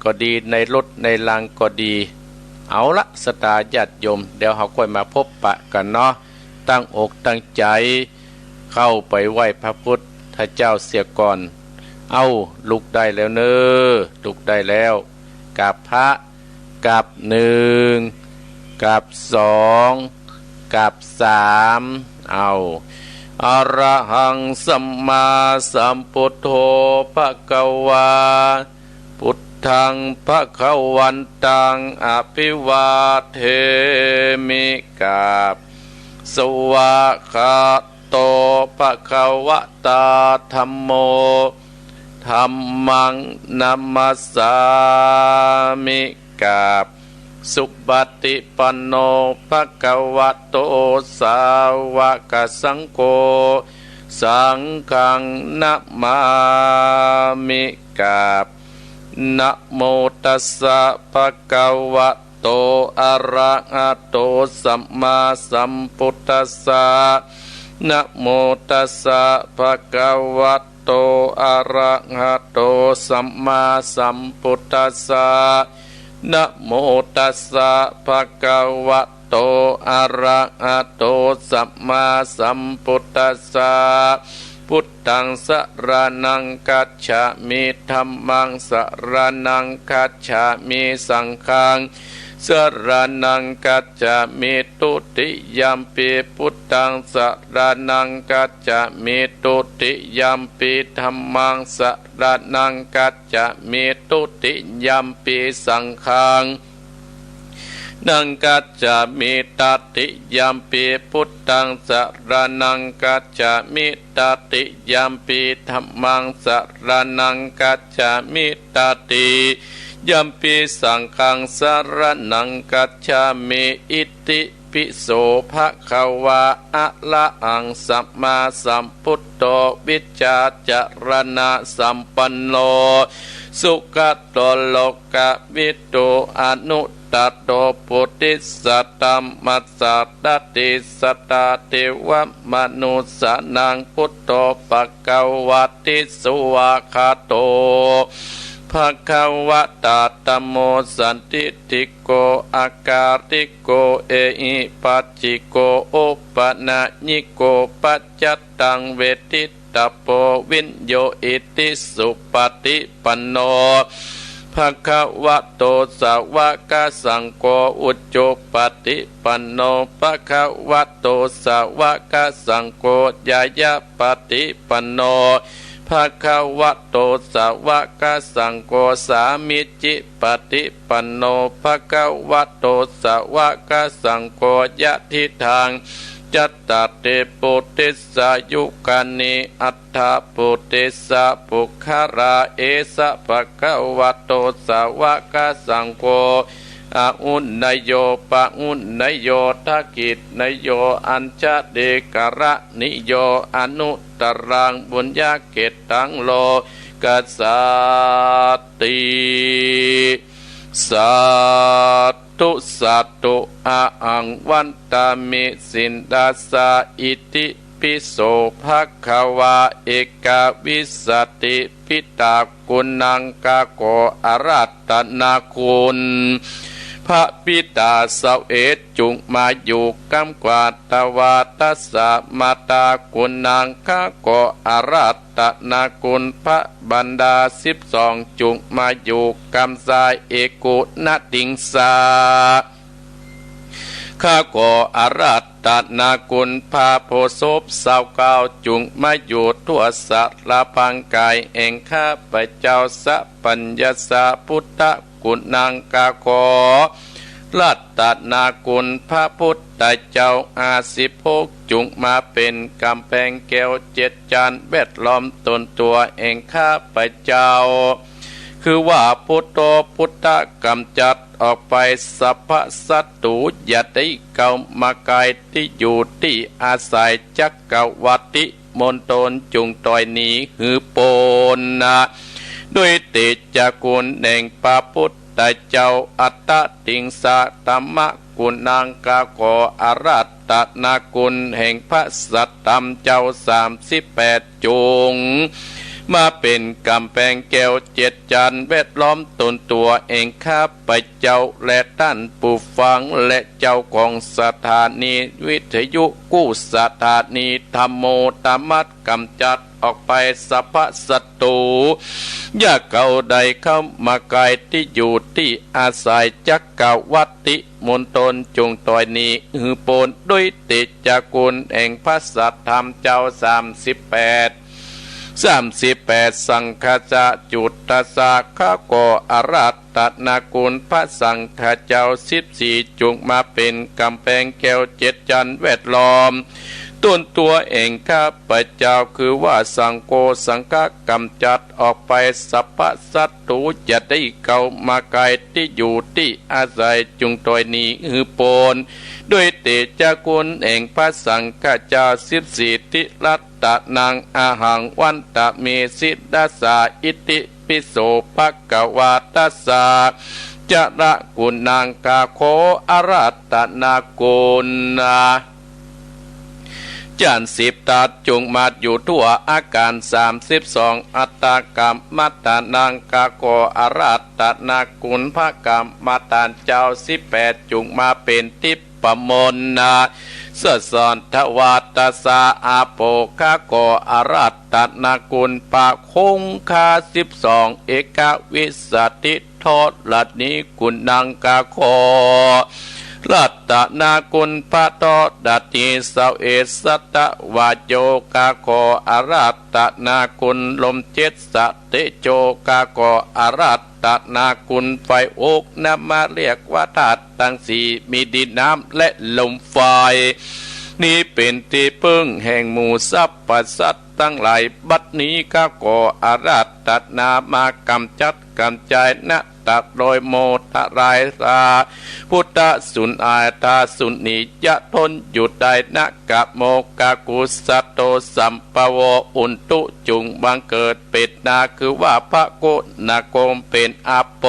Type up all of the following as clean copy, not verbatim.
ก็ดีในรถในลางก็ดีเอาละสตาญาติโยมเดี๋ยวเราค่อยมาพบปะกันเนาะตั้งอกตั้งใจเข้าไปไหว้พระพุทธเจ้าเสียก่อนเอาลุกได้แล้วเนอลุกได้แล้วกราบพระกราบหนึ่งกราบสองกราบสามเอาอะระหังสัมมาสัมพุทโธภควาพุทธังภควันตังอภิวาเทมิกราบสวากขาโตภควตาธัมโมธัมมังนัมมัสสามิกราบสุปฏิปันโนภควโตสาวกสังโฆสังฆังนะมามิกราบนะโมตัสสะภะคะวะโตอะระหะโตสัมมาสัมพุทธัสสะนะโมตัสสะภะคะวะโตอะระหะโตสัมมาสัมพุทธัสสะนะโมตัสสะภะคะวะโตอะระหะโตสัมมาสัมพุทธัสสะพุทธังสรณังคัจฉามิธัมมังสรณังคัจฉามิสังฆังสรณังคัจฉามิตุติยัมปิพุทธังสรณังคัจฉามิตุติยัมปิธัมมังสรณังคัจฉามิตุติยัมปิสังฆังนังกัจจามิตติยัมปิพุทธังสรณังกัจจามิตติยัมปิธัมมังสรณังกัจจามิตติยัมปิสังฆังสรณังกัจจามิอิติปิโสภควาอะระหังสัมมาสัมพุทโธวิจจารณะสัมปันโนสุขโตโลกวิทูอนุตโตปุติสัตตัมมัสสะตติสัตตาเทวมนุสสนังพุทโธภควติสุวาคาโตภควตาธัมโมสันติติโกอาการติโกเอหิปัจจิโกโอปนะญิโกปัจจตังเวทิตาโปวินโยอิติสุปฏิปันโนภควโตสาวกสังโฆอุจโจปฏิปันโนภควโตสาวกสังโฆญายะปฏิปันโนภควโตสาวกสังโฆสามิจิปฏิปันโนภควโตสาวกสังโฆยะทิทางจัตตเตปุติสายุกานิอัฏฐปุติสะปุคาราเอสะภควโตสาวกสังโฆอาอุนนโยปะอุนนโยทักขิตนโยอัญชเดกระนิโยอนุตรังบุญญาเกตังโลกัสสติสัตตุสัตตุอาหังวันตามิสินดาสาอิติปิโสภควาเอกวิสติปิตากุณังกาโกอารัตนาคุณพระปิตาเสาเอตจุงมาอยู่กำกวาตวาตัสสะมาตากุณังกาโกอารัตนาคุณพระบรรดา12จุงมาอยู่กำสายเอกุณติงสาข้าก่ออารัตนาคุณพาโพศพสาวเก้าจุงมาอยู่ทั่วสารพังกายเองข้าพเจ้าสัพพัญญสาพุทธกุณังกาขอรัตนาคุณพระพุทธเจ้า56จุงมาเป็นกำแพงแก้ว7จานแวดล้อมตนตัวเองข้าพเจ้าคือว่าพุทโธพุทธกำจัดออกไปสัพพสัตตุอย่าได้เก่ามากายที่อยู่ที่อาศัยจักกวัติมณฑลจุงต่อยนี้หือโปนนะด้วยเตจกุลแห่งพระพุทธเจ้าอัตตติงสะธรรมกุณังกาโกอารัตนาคุณแห่งพระสัตตมเจ้า38จง มาเป็นกำแพงแก้วเจ็ดจันแวดล้อมตนตัวเองข้าพเจ้าและท่านผู้ฟังและเจ้าของสถานีวิทยุกู้สถานีธรรมโมธรรมัดกำจัดออกไปสัพพศัตรูอย่าเก่าใดเข้ามาไกลที่อยู่ที่อาศัยจักกวัตติมนตนจงต่อยนี้หือโปนด้วยติจักกุลแห่งพระสัทธรรมเจ้า38สังฆจะจุตตสาขะโกอารัตตนากุลพระสังฆเจ้า14จงมาเป็นกำแพงแก้วเจ็ดจันแวดล้อมต้นตัวเองข้าพเจ้าคือว่าสังโฆสังฆกำจัดออกไปสัพพสัตตุจะได้เข้ามาไกลที่อยู่ที่อาศัยจงตอยนี้หือโปนด้วยเตจกุลแห่งพระสังฆเจ้า14ทิรัตตนางอาหังวันตะเมสิดาสาอิติปิโสภกวาตัสสะจะระกุณนางกาโคอารัตตนากุลจัน10ตาจงมาอยู่ทั่วอาการ32อัตตากรรมมัตตานางกาโกอารัตตนากุลพระกรรมมัตตานเจ้า18จงมาเป็นทิปมนนาสสอนทวาตสาอาโปคาโกอารัตตนากุลปะคงคา12เอกวิสติโทษลัดนี้กุณนางกาโครัตตนากุลพระโตดัตติสาวเอสัตตวาโจกาโกอารัตตนากุลลมเจ็ดสเตโจกาโกอารัตตนากุลไฟโอกนำมาเรียกว่าธาตุทั้งสี่มีดินน้ำและลมไฟนี้เป็นที่พึ่งแห่งหมู่สรรพสัตว์ทั้งหลายบัดนี้ข้าขออาราธนามากำจัดกำจายณตัดโดยโมทรายราพุทธสุนอาตาสุนิยะทนอยู่ได้นะกะโมกากุสัตโตสัมปโวอุนตุจุงบังเกิดเป็ดนาคือว่าพระโกนาโกมเป็นอาโป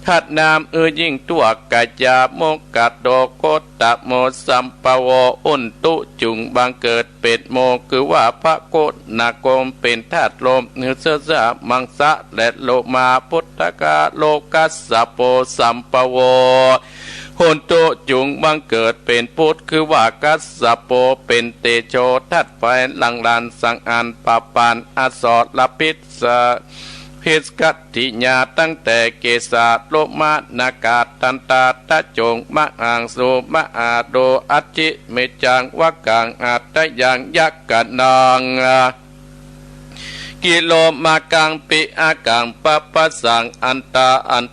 ทัดนามยิ่งตัวกายาโมกัดโดโกตะโมสัมปโวอุนตุจุงบังเกิดเป็ดโมคือว่าพระโกนาโกมเป็นธาตุลมเนื้อเสื้อมังสะและโลมาพุทธกาโลกัสสะโปสัมปโวโหนโตจุงบังเกิดเป็นพุทธคือว่ากัสสะโปเป็นเตโชทัดไฟหลังลานสังอันปาปานอสอดลพิษพิสกัตถิญาตั้งแต่เกษาโลมานากาตันตาตะจงมะอ่างโสมะอาโดอัจจิเมจังวะกังอาตยังยักกะนางกิโลมากังปิอากังปะปะสังอัน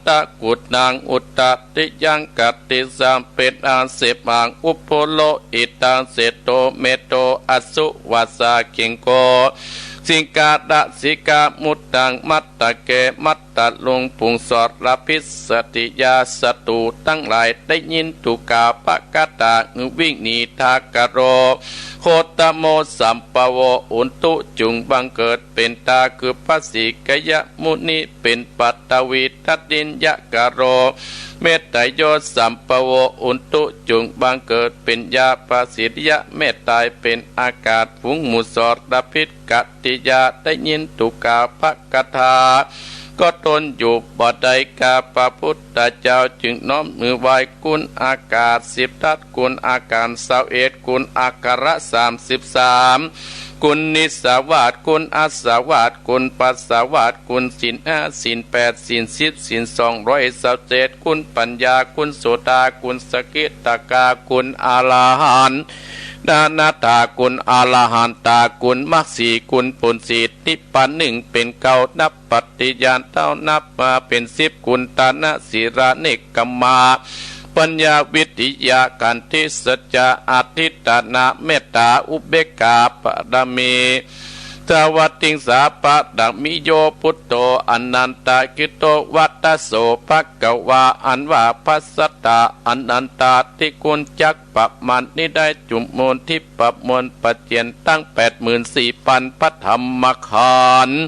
ตะกุดนางอุตตติยังกัตติสัมเป็นอาเสมังอุปโพโลอิตังเสโตเมโตอสุวัสสะคิงโกสิกาดะสิกามุตตังมัตตะเกมัตตะลงปุงสอดละพิสติยาสตูตั้งหลายได้ยินตุกาปะกะตาวิ่งหนีทากะโรโคตโมสัมปโวอุนตุจุงบังเกิดเป็นตาคือพระสิกยมุนีเป็นปัตตวีทัดดินยะกะโรเมตไตโยสัมปโวอุนตุจุงบังเกิดเป็นยาปสิทยะเมตไตเป็นอากาศฝูงหมุสอดละพิษกติยาได้ยินตุกาภกถาก็ตนอยู่บ่ใดกาพระพุทธเจ้าจึงน้อมมือไหว้กุณอากาศ10ทัศกุณอาการ21กุณอาการะ33กุณนิสาวาสกุณอาสาวาสกุณปัสสาวาสกุณศีล5ศีล8ศีล10ศีล227กุณปัญญากุณโสตากุณสกิตากากุณอาลาหันต์นาตากุลอาลาหันตากุลมักสีกุลปุณสีนิพพานหนึ่งเป็นเก้านับปฏิญาณเท่านับมาเป็น10กุลตานะสีระเนกกัมมาปัญญาวิทยาการทิสัจจะอาทิตนาเมตตาอุเบกขาปดามีสวัสดิงสาปะดังมิโยพุทโตอนันตกิโตวัตโสภะกวาอันว่าภัสสตาอนันตาที่กุลจักปะมันนี้ได้จุมมนที่ปะมนปัจเจนตั้ง84,000พระธรรมขันธ์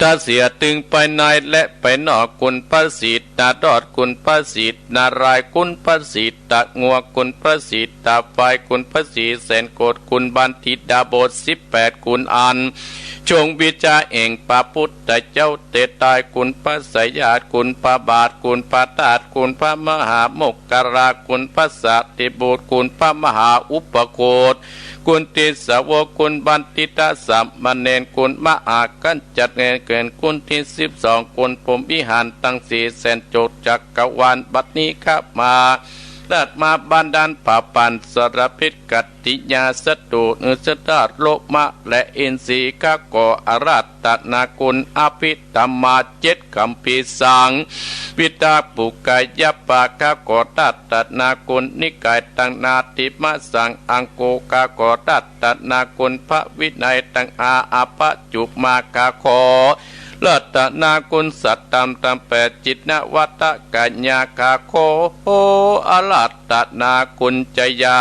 ถ้าเสียตึงไปในและไปนอกกุลประสิทธิ์นาดอดกุลประสิทธิ์นารายกุลประสิทธิ์ตะงัวกุลประสิทธิ์ตาไฟกุลประสิทธิ์แสนโกดกุลบันทิดาบท18กุลอันจงวิจาเองพระพุทธเจ้าเตตายกุลพระสยากุลพระบาทกุลพระตาดกุลพระมหาโมกขรากุลพระสัตติบุตรกุลพระมหาอุปโคตกุลติสาวกกุลบันติตาสัมมเนนกุลมหากันจัดเงินเกินกุลที่12กุลพรหมวิหารตั้ง4 แสนโจทย์จักรวาลบัดนี้ข้ามาเลิศมาบันดาลป่าปันสรพิษกัตติยาสตุนุสตาโลมะและอินทรีย์ข้าก่ออาราตนากุลอภิธรรมา7คัมภีร์สังปิตาปุกายปะข้าก่อตัตนากุลนิกายตังนาติมะสังอังโกข้าก่อตัตนากุลพระวินัยตังอาปะจุมาคาขอเลิศนากุลสัตตามตาม8จิตนวัตกัญญาคาโคโหอลัตตนากุลจยา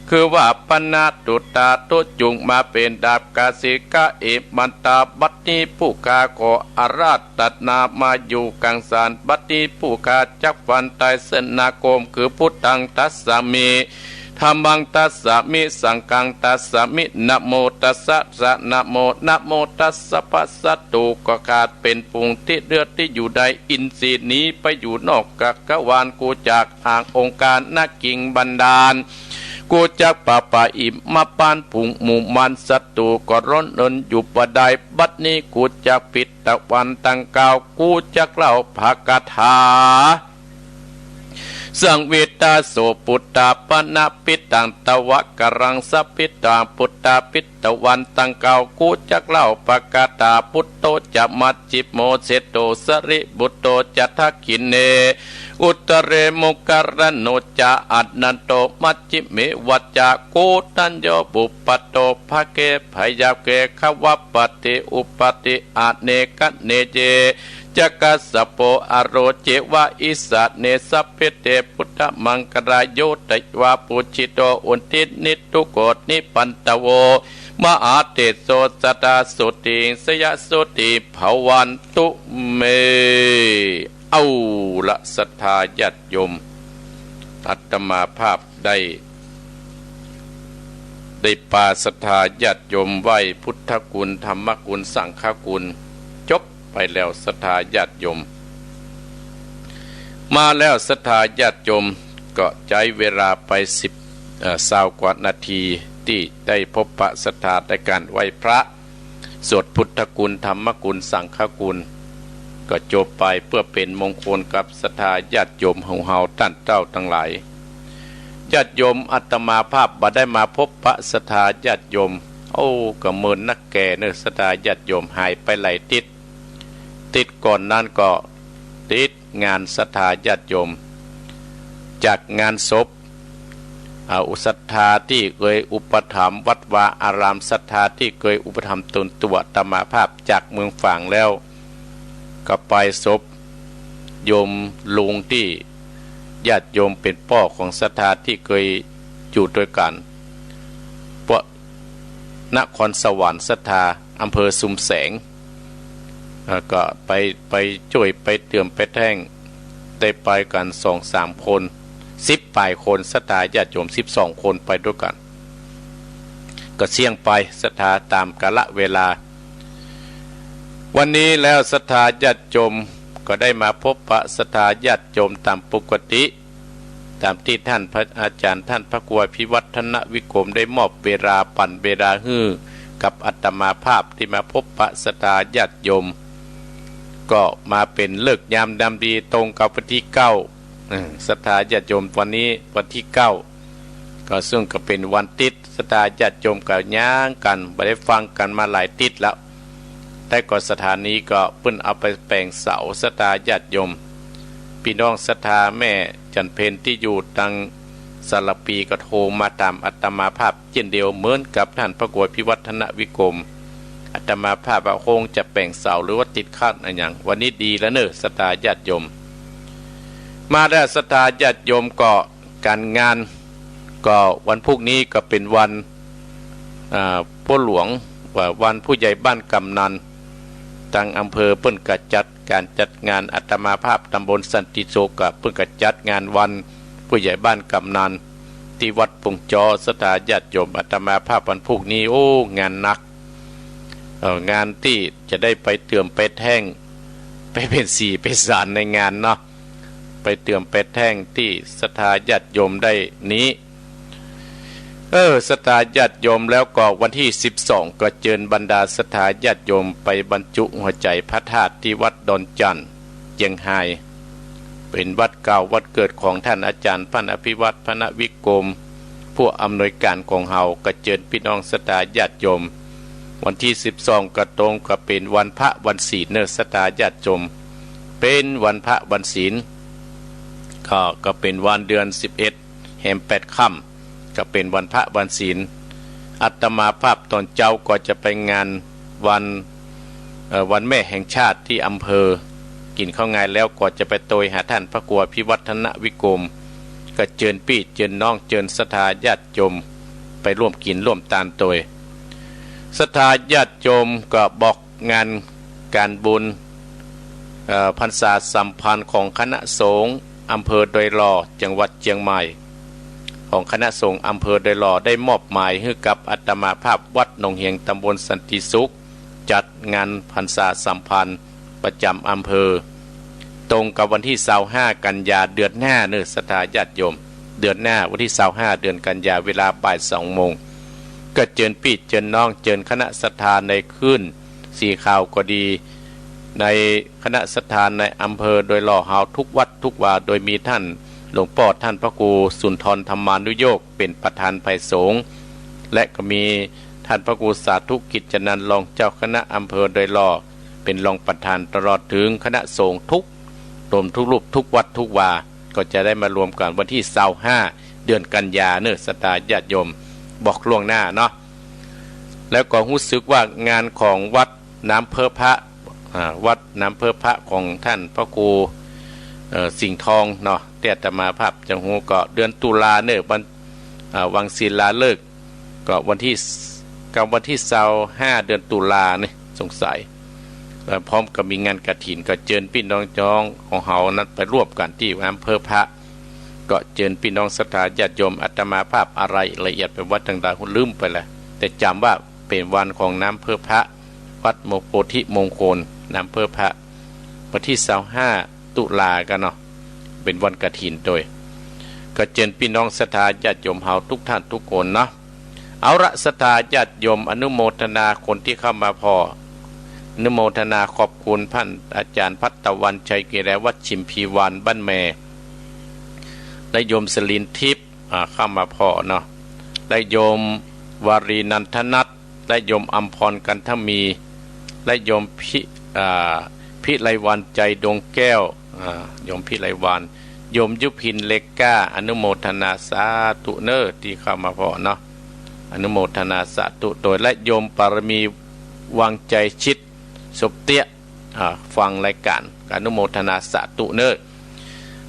คือว่าปนาตุตาตุจุงมาเป็นดาบกาสิกะเอมันตาบัดนี้ผู้คาขออาราตนามาอยู่กังสารบัดนี้ผู้คาจักฟันตายเสนาโกมคือพุทธังทัสสามิธรรมังตัสสะมิสังฆังตัสสะมินะโมตัสสะสะนะโมนะโมตัสสะปัสสะตุก็ขาดเป็นปุงที่เลือดที่อยู่ใดอินทรีย์นี้ไปอยู่นอกกักกะวานกูจากห่างองค์การนักกิ่งบันดาลกูจักป่าป่าอิมมาปานผุงหมู่มันศัตรูก็ร้อนเอินอยู่ปะไดบัดนี้กูจักปิดตะวันตั้งกาวกูจักเล่าภากถาสังเวตาโสปุตตาปนาปิตังตวะกรังสัพพิตาปุตตาปิตวันตังเกากูจักเล่าปกาตาพุตโตจะมัจจิโมเสโตสริบุตโตจะทักขินเนอุตเรมุกรโนจะอัตนันโตมัจจิเมวัจจะโกตัญโยบุปโตภะเกพยาเกขวัปปติอุปติอาเนกเนเจจักสสโปอโรเจวะอิสัตเนสัพเพเตพุทธมังกรายโยตยวาปุจิโตอุนทินิทุโกตนิปันตโวมหาเตโสสตาสุติสยสุติภวันตุเมเอาละศรัทธาญาติโยมอาตมาภาพได้ปาศรัทธาญาติโยมไหว้พุทธคุณธรรมคุณสังฆคุณจบไปแล้วศรัทธาญาติโยมมาแล้วศรัทธาญาติโยมก็ใช้เวลาไป20 กว่านาทีที่ได้พบปะศรัทธาในการไหว้พระสวดพุทธคุณธรรมคุณสังฆคุณก็จบไปเพื่อเป็นมงคลกับศรัทธาญาติโยมของเฮาท่านเจ้าทั้งหลายญาติโยมอาตมาภาพบ่ได้มาพบปะศรัทธาญาติโยมโอ้ก็เหมือนนักแก่เนื้อศรัทธาญาติโยมหายไปหลายติดก่อนนั้นก็ติดงานศรัทธาญาติโยมจากงานศพอุศรัทธาที่เคยอุปถัมภ์วัดวาอารามศรัทธาที่เคยอุปถัมภ์ตนตัวอาตมาภาพจากเมืองฝางแล้วก็ไปศพโยมลุงที่ญาติโยมเป็นพ่อของศรัทธาที่เคยอยู่ด้วยกันพวกนครสวรรค์ศรัทธาอำเภอสุมแสงก็ไปช่วยไปเติมไปแท่งได้ไปกัน 2-3 คน10 ปลายคนศรัทธาญาติโยม12 คนไปด้วยกันก็เสี่ยงไปศรัทธาตามกาลเวลาวันนี้แล้วศรัทธาญาติโยมก็ได้มาพบปะศรัทธาญาติโยมตามปกติตามที่ท่านพระอาจารย์ท่านพระครูพิวัฒนวิกรมได้มอบเวลาปั่นเวลาฮื้อกับอาตมาภาพที่มาพบปะศรัทธาญาติโยมก็มาเป็นเลิกยามดำดีตรงกับวันที่9ศรัทธาญาติโยมวันนี้วันที่9ก็ซึ่งก็เป็นวันติดศรัทธาญาติโยมก็ย่างกันบ่ได้ฟังกันมาหลายติดแล้วแต่ก็สถานีก็เพิ่นเอาไปแปลงเสาศรัทธาญาติโยมพี่น้องศรัทธาแม่จันเพ็ญที่อยู่ตังสารปีก็โทรมาตามอาตมาภาพเช่นเดียวเหมือนกับท่านพระครูพิวัฒนวิกรมอาตมาภาพว่าคงจะแปลงเสาหรือว่าติดขัดอะไรอย่างวันนี้ดีแล้วเนอะศรัทธาญาติโยมมาได้ศรัทธาญาติโยมก็การงานก็วันพรุ่งนี้ก็เป็นวันพ่อหลวงว่าวันผู้ใหญ่บ้านกำนัน ตั้งอำเภอเปิ้นกะจัดการจัดงานอาตมาภาพตำบลสันติโศกะเปิ้นกะจัดงานวันผู้ใหญ่บ้านกำนันที่วัดปงจอสถาญาติโยมอาตมาภาพวันพรุ่งนี้โอ้งานหนักงานที่จะได้ไปเติมไปแท่งไปเป็นสีไปสารในงานเนาะไปเติมไปแท่งที่สถาญาติโยมได้นี้สถาญาติโยมแล้วก็วันที่12ก็เชิญบรรดาสถาญาติโยมไปบรรจุหัวใจพระธาตุที่วัดดอนจันทร์เจียงไฮ้เป็นวัดเก่าวัดเกิดของท่านอาจารย์พันอภิวัตพนวิกรมผู้อำนวยการของเฮาก็เชิญพี่น้องสถาญาติโยมวันที่12ก็ตรงก็เป็นวันพระวันศีลเนสถาญาติโยมเป็นวันพระวันศีลก็เป็นวันเดือน11แห่ม8ค่ำก็เป็นวันพระวันศีลอาตมาภาพตอนเจ้าก็จะไปงานวันแม่แห่งชาติที่อำเภอกินข้าวงายแล้วก็จะไปโตยหาท่านพระครูพิวัฒนวิกรมก็เจิญพี่เจิญน้องเจิญสถาญาติโยมไปร่วมกินร่วมตานโตยสถาญาติโยมก็บอกงานการบุญพรรษาสัมพันธ์ของคณะสงฆ์อำเภอดอยหล่อจังหวัดเชียงใหม่ของคณะสงฆ์อำเภอดอยหล่อได้มอบหมายให้กับอาตมาภาพวัดหนองเฮียงตำบลสันติสุขจัดงานพรรษาสัมพันธ์ประจำอำเภอตรงกับวันที่25กันยาเดือนหน้าเนื้อสถาญาติโยมเดือนหน้าวันที่25เดือนกันยาเวลาบ่าย2 โมงก็เจิญพี่เจิญน้องเจิญคณะศรัทธาในคืนสีข่าวก็ดีในคณะศรัทธาในอำเภอโดยหล่อเฮาทุกวัดทุกวาโดยมีท่านหลวงพ่อท่านพระครูสุนทรธรรมานุโยคเป็นประธานไพสงฆ์และก็มีท่านพระครูสาธุกิจนันท์รองเจ้าคณะอำเภอโดยหล่อเป็นรองประธานตลอดถึงคณะสงฆ์ทุกรูปทุกวัดทุกวาก็จะได้มารวมกันวันที่25เดือนกันยาเนื้อสถาญาติโยมบอกล่วงหน้าเนาะแล้วก็รู้สึกว่างานของวัดน้ำเพอพระวัดน้ำเพอพระของท่านพระครูสิงห์ทองเนาะแต่อาตมาภาพจังหูก็เดือนตุลาเนื้อวังศิลาเลิกก็วันที่25เดือนตุลาเนี่ยสงสัยแล้วพร้อมกับมีงานกฐินก็เชิญพี่น้องจ้องของเฮานั้นไปร่วมกันที่อำเภอพระก็เชิญพี่น้องศรัทธาญาติโยมอาตมาภาพอะไรละเอียดไปวัดต่างๆคุณลืมไปแล้วแต่จำว่าเป็นวันของน้ำเพื่อพระวัดโพธิมงคลน้ำเพื่อพระวันที่25ตุลากันเนาะเป็นวันกฐินโดยก็เชิญพี่น้องศรัทธาญาติโยมเฮาทุกท่านทุกคนเนาะเอาละศรัทธาญาติโยมอนุโมทนาคนที่เข้ามาพออนุโมทนาขอบคุณท่านอาจารย์พัฒตะวันชัยเกษวัดชิมพีวานบ้านแม่และโยมสลินทิพย์เข้ามาพอเนาะและโยมวารีนันทนัทและโยมอัมพรกันทมีและโยมพิไลวันใจดวงแก้วโยมพิไลวันโยมยุพินเล็กก้าอนุโมทนาสาธุเนอที่เข้ามาพอเนาะอนุโมทนาสาธุโดยและโยมปารมีวังใจชิดสุบเตี้ยฟังรายการอนุโมทนาสาธุเนอ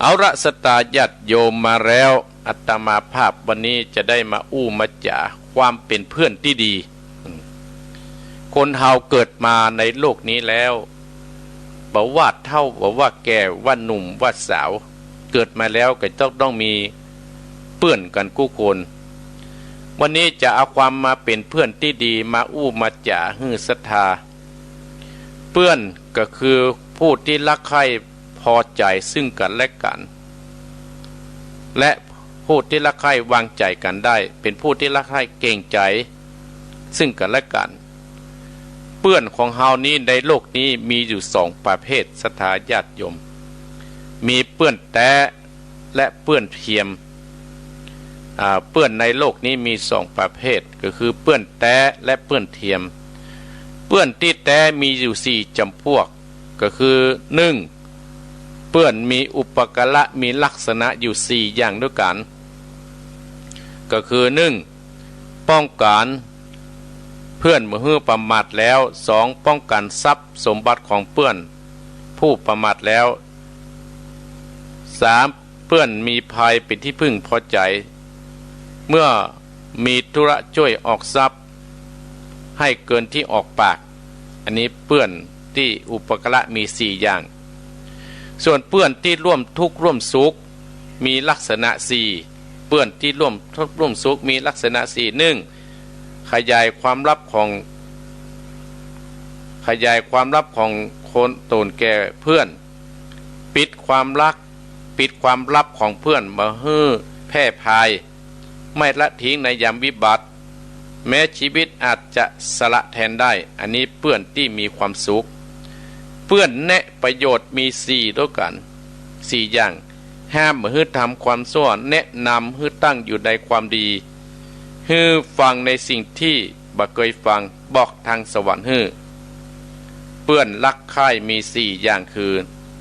เอาละสตาญาติโยมมาแล้วอาตมาภาพวันนี้จะได้มามาจ่าความเป็นเพื่อนที่ดีคนเฮาเกิดมาในโลกนี้แล้วบอกว่าเท่าบอกว่าแก่ว่าหนุ่มว่าสาวเกิดมาแล้วก็ต้องมีเพื่อนกันกู้คนวันนี้จะเอาความมาเป็นเพื่อนที่ดีมามาจ่าฮือศรัทธาเพื่อนก็คือผู้ที่รักใคร่พอใจซึ่งกันและกันและผู้ที่รักใคร่วางใจกันได้เป็นผู้ที่รักใคร่เก่งใจซึ่งกันและกันเพื่อนของเฮานี้ในโลกนี้มีอยู่2ประเภทศรัทธาญาติโยมมีเพื่อนแท้และเพื่อนเทียมเพื่อนในโลกนี้มี2ประเภทก็คือเพื่อนแท้และเพื่อนเทียมเพื่อนที่แท้มีอยู่4จำพวกก็คือ1เพื่อนมีอุปการะมีลักษณะอยู่4อย่างด้วยกันก็คือ1ป้องกันเพื่อนเมื่อประมาทแล้ว2ป้องกันทรัพย์สมบัติของเพื่อนผู้ประมาทแล้ว3เพื่อนมีภัยเป็นที่พึ่งพอใจเมื่อมีธุระช่วยออกทรัพย์ให้เกินที่ออกปากอันนี้เพื่อน ที่อุปการะมีสี่อย่างส่วนเพื่อนที่ร่วมทุกข์ร่วมสุขมีลักษณะสี่เพื่อนที่ร่วมทุกข์ร่วมสุขมีลักษณะสี่หนึ่งขยายความลับของคนตนแก่เพื่อนปิดความลับของเพื่อนมาฮื้อแพร่พายไม่ละทิ้งในยามวิบัติแม้ชีวิตอาจจะสละแทนได้อันนี้เพื่อนที่มีความสุขเพื่อนแนะประโยชน์มีสี่ด้วยกันสี่อย่างห้ามฮื้อทำความชั่วแนะนำฮื้อตั้งอยู่ในความดีฮื้อฟังในสิ่งที่บ่เคยฟังบอกทางสวรรค์ฮื้อเพื่อนรักใคร่มีสี่อย่างคือ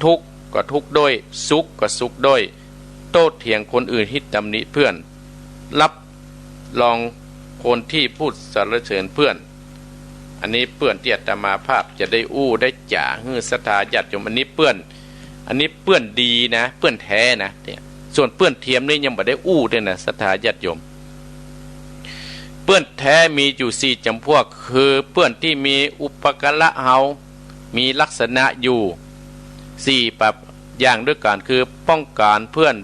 ทุกข์ก็ทุกข์ด้วยสุขก็สุขด้วยโต้เถียงคนอื่นที่ตำหนิเพื่อนรับรองคนที่พูดสรรเสริญเพื่อนอันนี้เพื่อนที่อาตมาภาพจะได้อู้ได้จ่าฮื้อศรัทธาญาติโยมอันนี้เพื่อนดีนะเพื่อนแท้นะเนี่ยส่วนเพื่อนเทียมนี่ยังไม่ได้อู้ด้วยนะศรัทธาญาติโยมเพื่อนแท้มีอยู่สี่จำพวกคือเพื่อนที่มีอุปการะเฮามีลักษณะอยู่สี่แบบอย่างด้วยกันคือป้องกันเพื่อน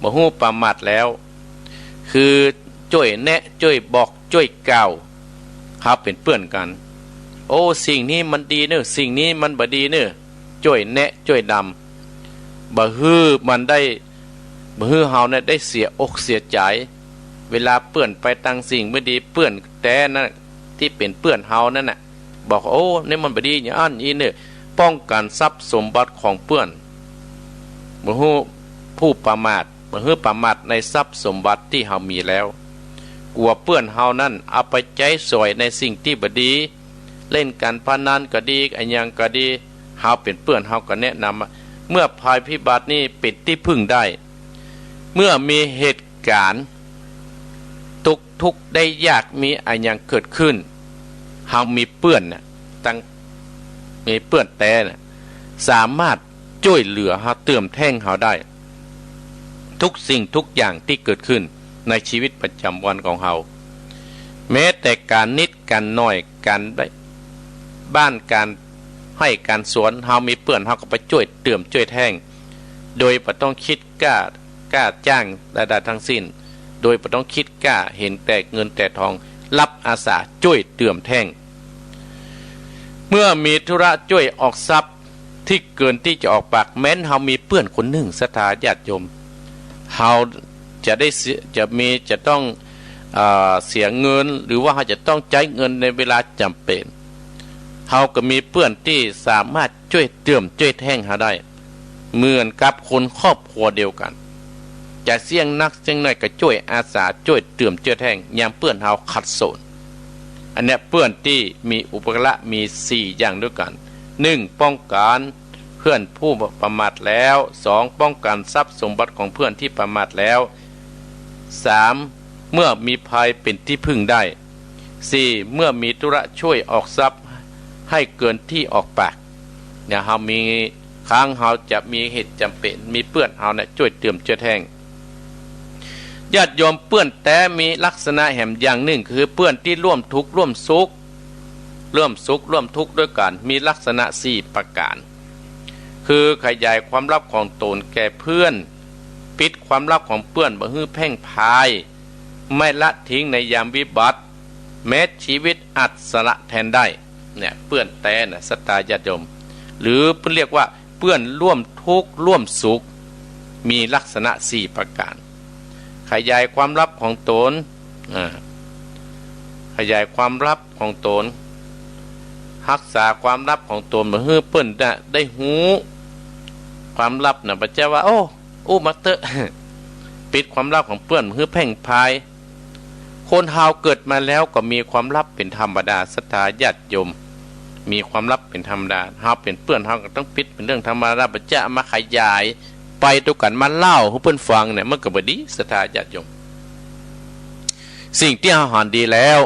บ่ฮู้ประมาทแล้วคือช่วยแนะช่วยบอกช่วยกล่าวเขาเป็นเพื่อนกันโอ้สิ่งนี้มันดีเนอะสิ่งนี้มันบ่ดีเนอะช่วยแนะช่วยนำบ่ฮื้อมันได้บ่ฮื้อเฮาเนี่ยได้เสียอกเสียใจเวลาเปื้อนไปตั้งสิ่งไม่ดีเปื้อนแต่นั่นที่เป็นเปื้อนเฮานั่นน่ะบอกโอ้นี่มันบ่ดีอย่างอันนี้เนี่ยป้องกันทรัพย์สมบัติของเปื้อนบ่ฮู้ผู้ประมาทบ่ฮื้อประมาทในทรัพย์สมบัติที่เฮามีแล้วกลัวเปื้อนเฮานั่นเอาไปใจสวยในสิ่งที่บ่ดีเล่นการพนันก็ดีอันยังก็ดีเฮาเป็นเปื้อนเฮาก็แนะนำเมื่อภัยพิบัตินี้เป็นที่พึ่งได้เมื่อมีเหตุการณ์ทุกข์ได้ยากมีอันยังเกิดขึ้นเฮามีเปื้อนน่ะตั้งมีเปื้อนแต่น่ะสามารถช่วยเหลือเฮาเติมแท่งเฮาได้ทุกสิ่งทุกอย่างที่เกิดขึ้นในชีวิตประจำวันของเฮาแม้แต่การนิดการน้อยการได้บ้านการให้การสวนเฮามีเปื้อนเฮาก็ไปช่วยเติมช่วยแท่งโดยบ่ต้องคิดกล้าจ้างใดๆทั้งสิ้นโดยบ่ต้องคิดกล้าเห็นแต่เงินแต่ทองรับอาสาช่วยเติมแท่งเมื่อมีธุระช่วยออกทรัพย์ที่เกินที่จะออกปากแม้นเฮามีเพื่อนคนหนึ่งศรัทธาญาติโยมเฮาจะต้องเสียเงินหรือว่าเฮาจะต้องใช้เงินในเวลาจำเป็นเฮาก็มีเพื่อนที่สามารถช่วยเติมช่วยแท่งเฮาได้เหมือนกับคนครอบครัวเดียวกันจะเสี่ยงนักเสี่ยงน้อยก็ช่วยอาสาช่วยเติมช่วยแท่งยามเพื่อนเฮาขัดสนอันนี้เพื่อนที่มีอุปการะมีสี่อย่างด้วยกัน1ป้องกันเพื่อนผู้ประมาทแล้ว2ป้องกันทรัพย์สมบัติของเพื่อนที่ประมาทแล้ว3เมื่อมีภัยเป็นที่พึ่งได้4เมื่อมีธุระช่วยออกทรัพย์ให้เกินที่ออกปากเนี่ยเฮามีครั้งเฮาจะมีเหตุจำเป็นมีเพื่อนเฮาเนี่ยช่วยเติมช่วยแท่งญาติโยมเพื่อนแต่มีลักษณะแห่งอย่างหนึ่งคือเพื่อนที่ร่วมทุกข์ร่วมสุขร่วมทุกข์ด้วยกันมีลักษณะ4ประการคือขยายความลับของตนแก่เพื่อนปิดความลับของเพื่อนบ่ฮื้อแพ่งพายไม่ละทิ้งในยามวิบัติแม้ชีวิตอาจสละแทนได้เนี่ยเพื่อนแต่นะศรัทธาญาติโยมหรือเพิ่นเรียกว่าเพื่อนร่วมทุกข์ร่วมสุขมีลักษณะ4ประการขยายความลับของตนขยายความลับของตนรักษาความลับของตนบ่ฮื้อเพิ่นได้หูความลับน่ะพระเจ้าว่าโอ้มาเตอะปิดความลับของเพื่อนบ่ฮื้อแพ่งพายคนเฮาเกิดมาแล้วก็มีความลับเป็นธรรมดาศรัทธาญาติโยมมีความลับเป็นธรรมดาเฮาเป็นเพื่อนเฮาก็ต้องปิดเป็นเรื่องธรรมดาพระเจ้ามาขยายไปตัวกันมาเล่าให้เพิ่นฟังเนี่ยมันก็บ่ดีศรัทธาญาติโยมสิ่งที่เฮาหานดีแล้ว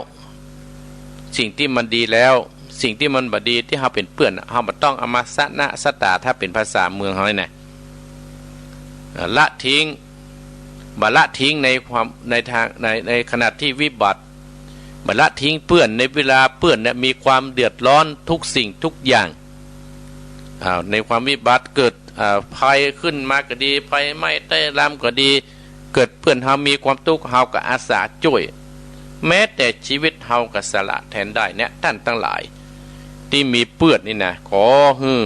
สิ่งที่มันดีแล้วสิ่งที่มันบ่ดีที่เฮาเป็นเพื่อนเฮาบ่ต้องเอามาสะนะสะตาถ้าเป็นภาษาเมืองเฮานี่นะละทิ้งบ่ละทิ้งในความในทางในขณะที่วิบัติบ่ละทิ้งเพื่อนในเวลาเพื่อนเนี่ยมีความเดือดร้อนทุกสิ่งทุกอย่าง ในความวิบัติเกิดภัยขึ้นมาก็ดีไฟไหม้ใต้ลำก็ดีเกิดเพื่อนเฮามีความทุกข์เฮาก็อาสาช่วยแม้แต่ชีวิตเฮาก็สละแทนได้เนี่ยท่านทั้งหลายที่มีเปื้อนนี่นะขอฮือ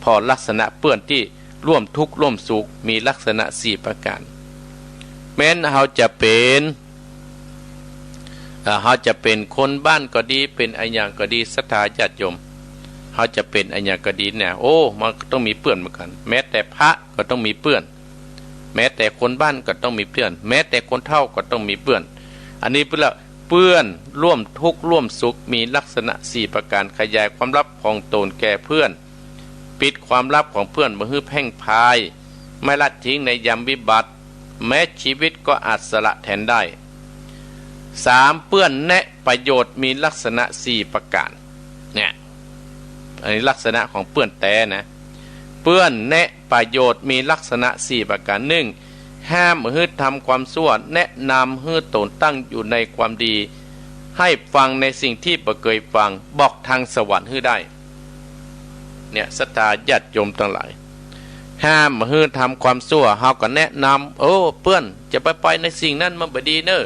พอลักษณะเปื้อนที่ร่วมทุกข์ร่วมสุขมีลักษณะ4ประการแม้นเฮาจะเป็นคนบ้านก็ดีเป็นอันอย่างก็ดีศรัทธาญาติโยมเขาจะเป็นอันอย่างก็ดีเนี่ยโอ้มันต้องมีเปื้อนเหมือนกันแม้แต่พระก็ต้องมีเปื้อนแม้แต่คนบ้านก็ต้องมีเปื้อนแม้แต่คนเฒ่าก็ต้องมีเปื้อนอันนี้เปื้อนร่วมทุกข์ร่วมสุขมีลักษณะ4ประการขยายความลับของตนแก่เพื่อนปิดความลับของเพื่อนบ่ให้แพร่งพรายไม่ละทิ้งในยามวิบัติแม้ชีวิตก็อาจสละแทนได้3เปื้อนแนะประโยชน์มีลักษณะ4ประการเนี่ยอันนี้ลักษณะของเปื้อนแต่นะเปื้อนแนะประโยชน์มีลักษณะ4ประการ1ห้ามให้ทำความชั่วแนะนำให้ตนตั้งอยู่ในความดีให้ฟังในสิ่งที่บ่เคยฟังบอกทางสวรรค์ให้ได้เนี่ยศรัทธาญาติโยมทั้งหลายห้ามให้ทำความชั่วเฮาก็แนะนำโอ้เปื้อนจะไปในสิ่งนั้นมันบ่ดีเนอะ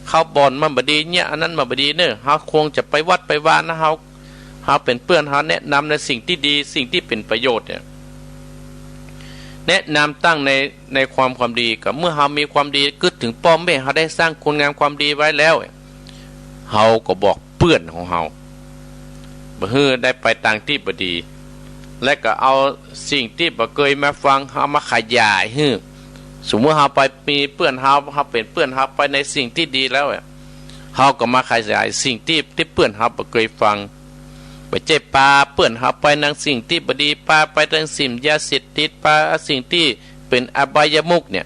เข้าบ่อนมันบ่ดีเนี่ยอันนั้นมันบ่ดีเนอะเฮาคงจะไปวัดไปวานะเฮาเป็นเพื่อนเฮาแนะนำในสิ่งที่ดีสิ่งที่เป็นประโยชน์เนี่ยแนะนำตั้งในความดีกับเมื่อเฮามีความดีกึศถึงป้อมแม่เฮาได้สร้างคุณงามความดีไว้แล้วเฮาก็บอกเพื่อนของเฮาบ่ฮื้อได้ไปทางที่บ่ดีและก็เอาสิ่งที่บ่เคยมาฟังเฮามาขยายฮื้อสมมุติเฮาไปมีเพื่อนเฮาเป็นเพื่อนเฮาไปในสิ่งที่ดีแล้วเฮาก็มาขยายสิ่งที่เพื่อนเฮาบ่เคยฟังไปเจ็บปลาเปื้อนหาไปนังสิ่งที่บดีปลาไปนังสิ่งยาเสพติดปลาสิ่งที่เป็นอบายมุขเนี่ย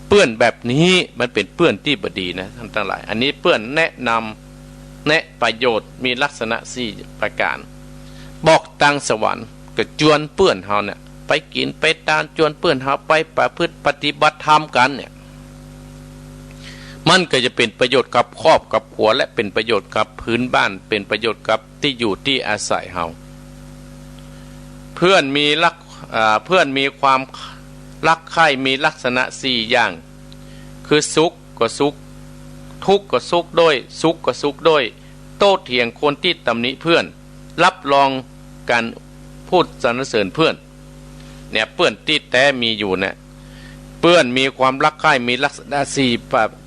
เปื้อนแบบนี้มันเป็นเปื้อนที่บดีนะท่านทั้งหลายอันนี้เปื้อนแนะนำแนะประโยชน์มีลักษณะ4ประการบอกทางสวรรค์ก็จวนเปื้อนเฮาเนี่ยไปกินไปตานจวนเปื้อนเฮาไปประพฤติปฏิบัติธรรมกันเนี่ยมันก็จะเป็นประโยชน์กับครอบกับครัวและเป็นประโยชน์กับพื้นบ้านเป็นประโยชน์กับที่อยู่ที่อาศัยเฮาเพื่อนมีความรักใคร่มีลักษณะ4อย่างคือสุขก็สุขทุกข์ก็สุขด้วยสุขก็สุขด้วยโต้เถียงคนที่ตำหนิเพื่อนรับรองการพูดสรรเสริญเพื่อนเนี่ยเพื่อนที่แท้มีอยู่เนี่ยเพื่อนมีความรักใคร่มีลักษณะ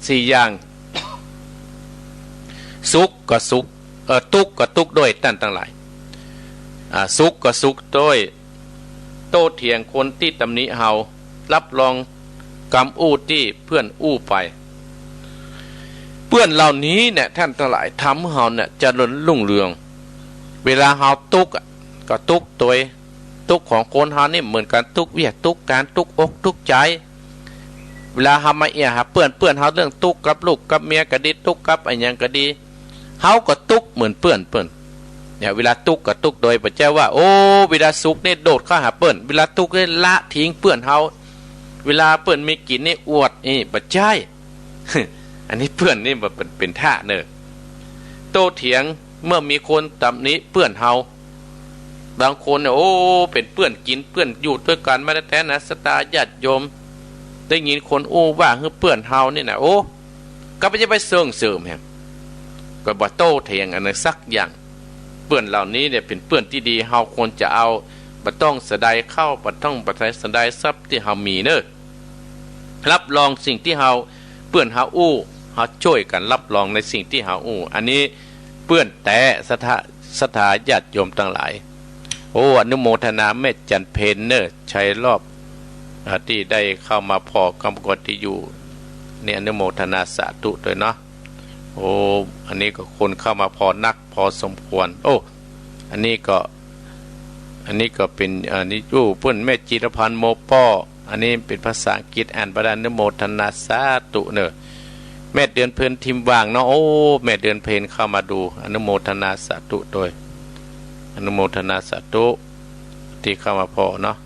4อย่างสุขก็สุขทุกข์ก็ทุกข์ด้วยท่านทั้งหลายสุขก็สุขด้วยโต้เถียงคนที่ตำหนิเฮารับรองกรรมอู้ที่เพื่อนอู้ไปเพื่อนเหล่านี้เนี่ยท่านทั้งหลายทำให้เฮาเนี่ยเจริญรุ่งเรืองเวลาเฮาทุกข์ก็ทุกข์ตัวทุกข์ของคนเฮานี่เหมือนกันทุกข์เวียกทุกข์การทุกข์อกทุกข์ใจเวลาเฮามาหาเพื่อนเฮาเรื่องทุกข์กับลูกกับเมียก็ดีทุกข์กับอะไรอย่างก็ดีเฮาก็ทุกข์เหมือนเพื่อนเนี่ยเวลาทุกข์ก็ทุกข์โดยพระเจ้าว่าโอ้เวลาสุขนี่โดดเข้าหาเพื่อนเวลาทุกข์นี่ละทิ้งเพื่อนเฮาเวลาเพื่อนมีกินนี่อวดนี่บ่ใช่ อันนี้เพื่อนนี่มันเป็นท่าเนอะโตเถียงเมื่อมีคนตำหนิเพื่อนเฮาบางคนเนี่ยโอ้เป็นเพื่อนกินเพื่อนอยู่ด้วยกันไม่ได้แท้นะศรัทธาญาติโยมได้ยินคนอู้ว่าคือเพื่อนเฮานี่นะโอ้ก็ไม่ใช่ไปเสริมแฮมก็บ่โต้เถียงอันนั้นสักอย่างเพื่อนเหล่านี้เนี่ยเป็นเพื่อนที่ดีเฮาควรจะเอาบ่ต้องเสดายเข้าบ่ต้องบ่ได้เสดายทรัพย์ที่เฮามีเด้อรับรองสิ่งที่เฮาเพื่อนเฮาอู้เฮาช่วยกันรับรองในสิ่งที่เฮาอู้อันนี้เพื่อนแต่ศรัทธาญาติโยมทั้งหลายโอ้อนุโมทนาแม่จันเพนเนอร์ชัยรอบที่ได้เข้ามาพอกำกวดที่อยู่เนี่ยอนุโมทนาสาธุด้วยเนาะโอ้อันนี้ก็คนเข้ามาพอนักพอสมควรโอ้อันนี้ก็เป็นอันนี้อยู่เพื่อนแม่จิรพันธ์โมป้ออันนี้เป็นภาษาอังกฤษอ่านประดานอนุโมทนาสาธุเนอะแม่เดือนเพลินทิมว่างเนาะโอ้แม่เดือนเพลินเข้ามาดูอนุโมทนาสาธุด้วยอนุโมทนาสาธุที่เข้ามาพอเนาะ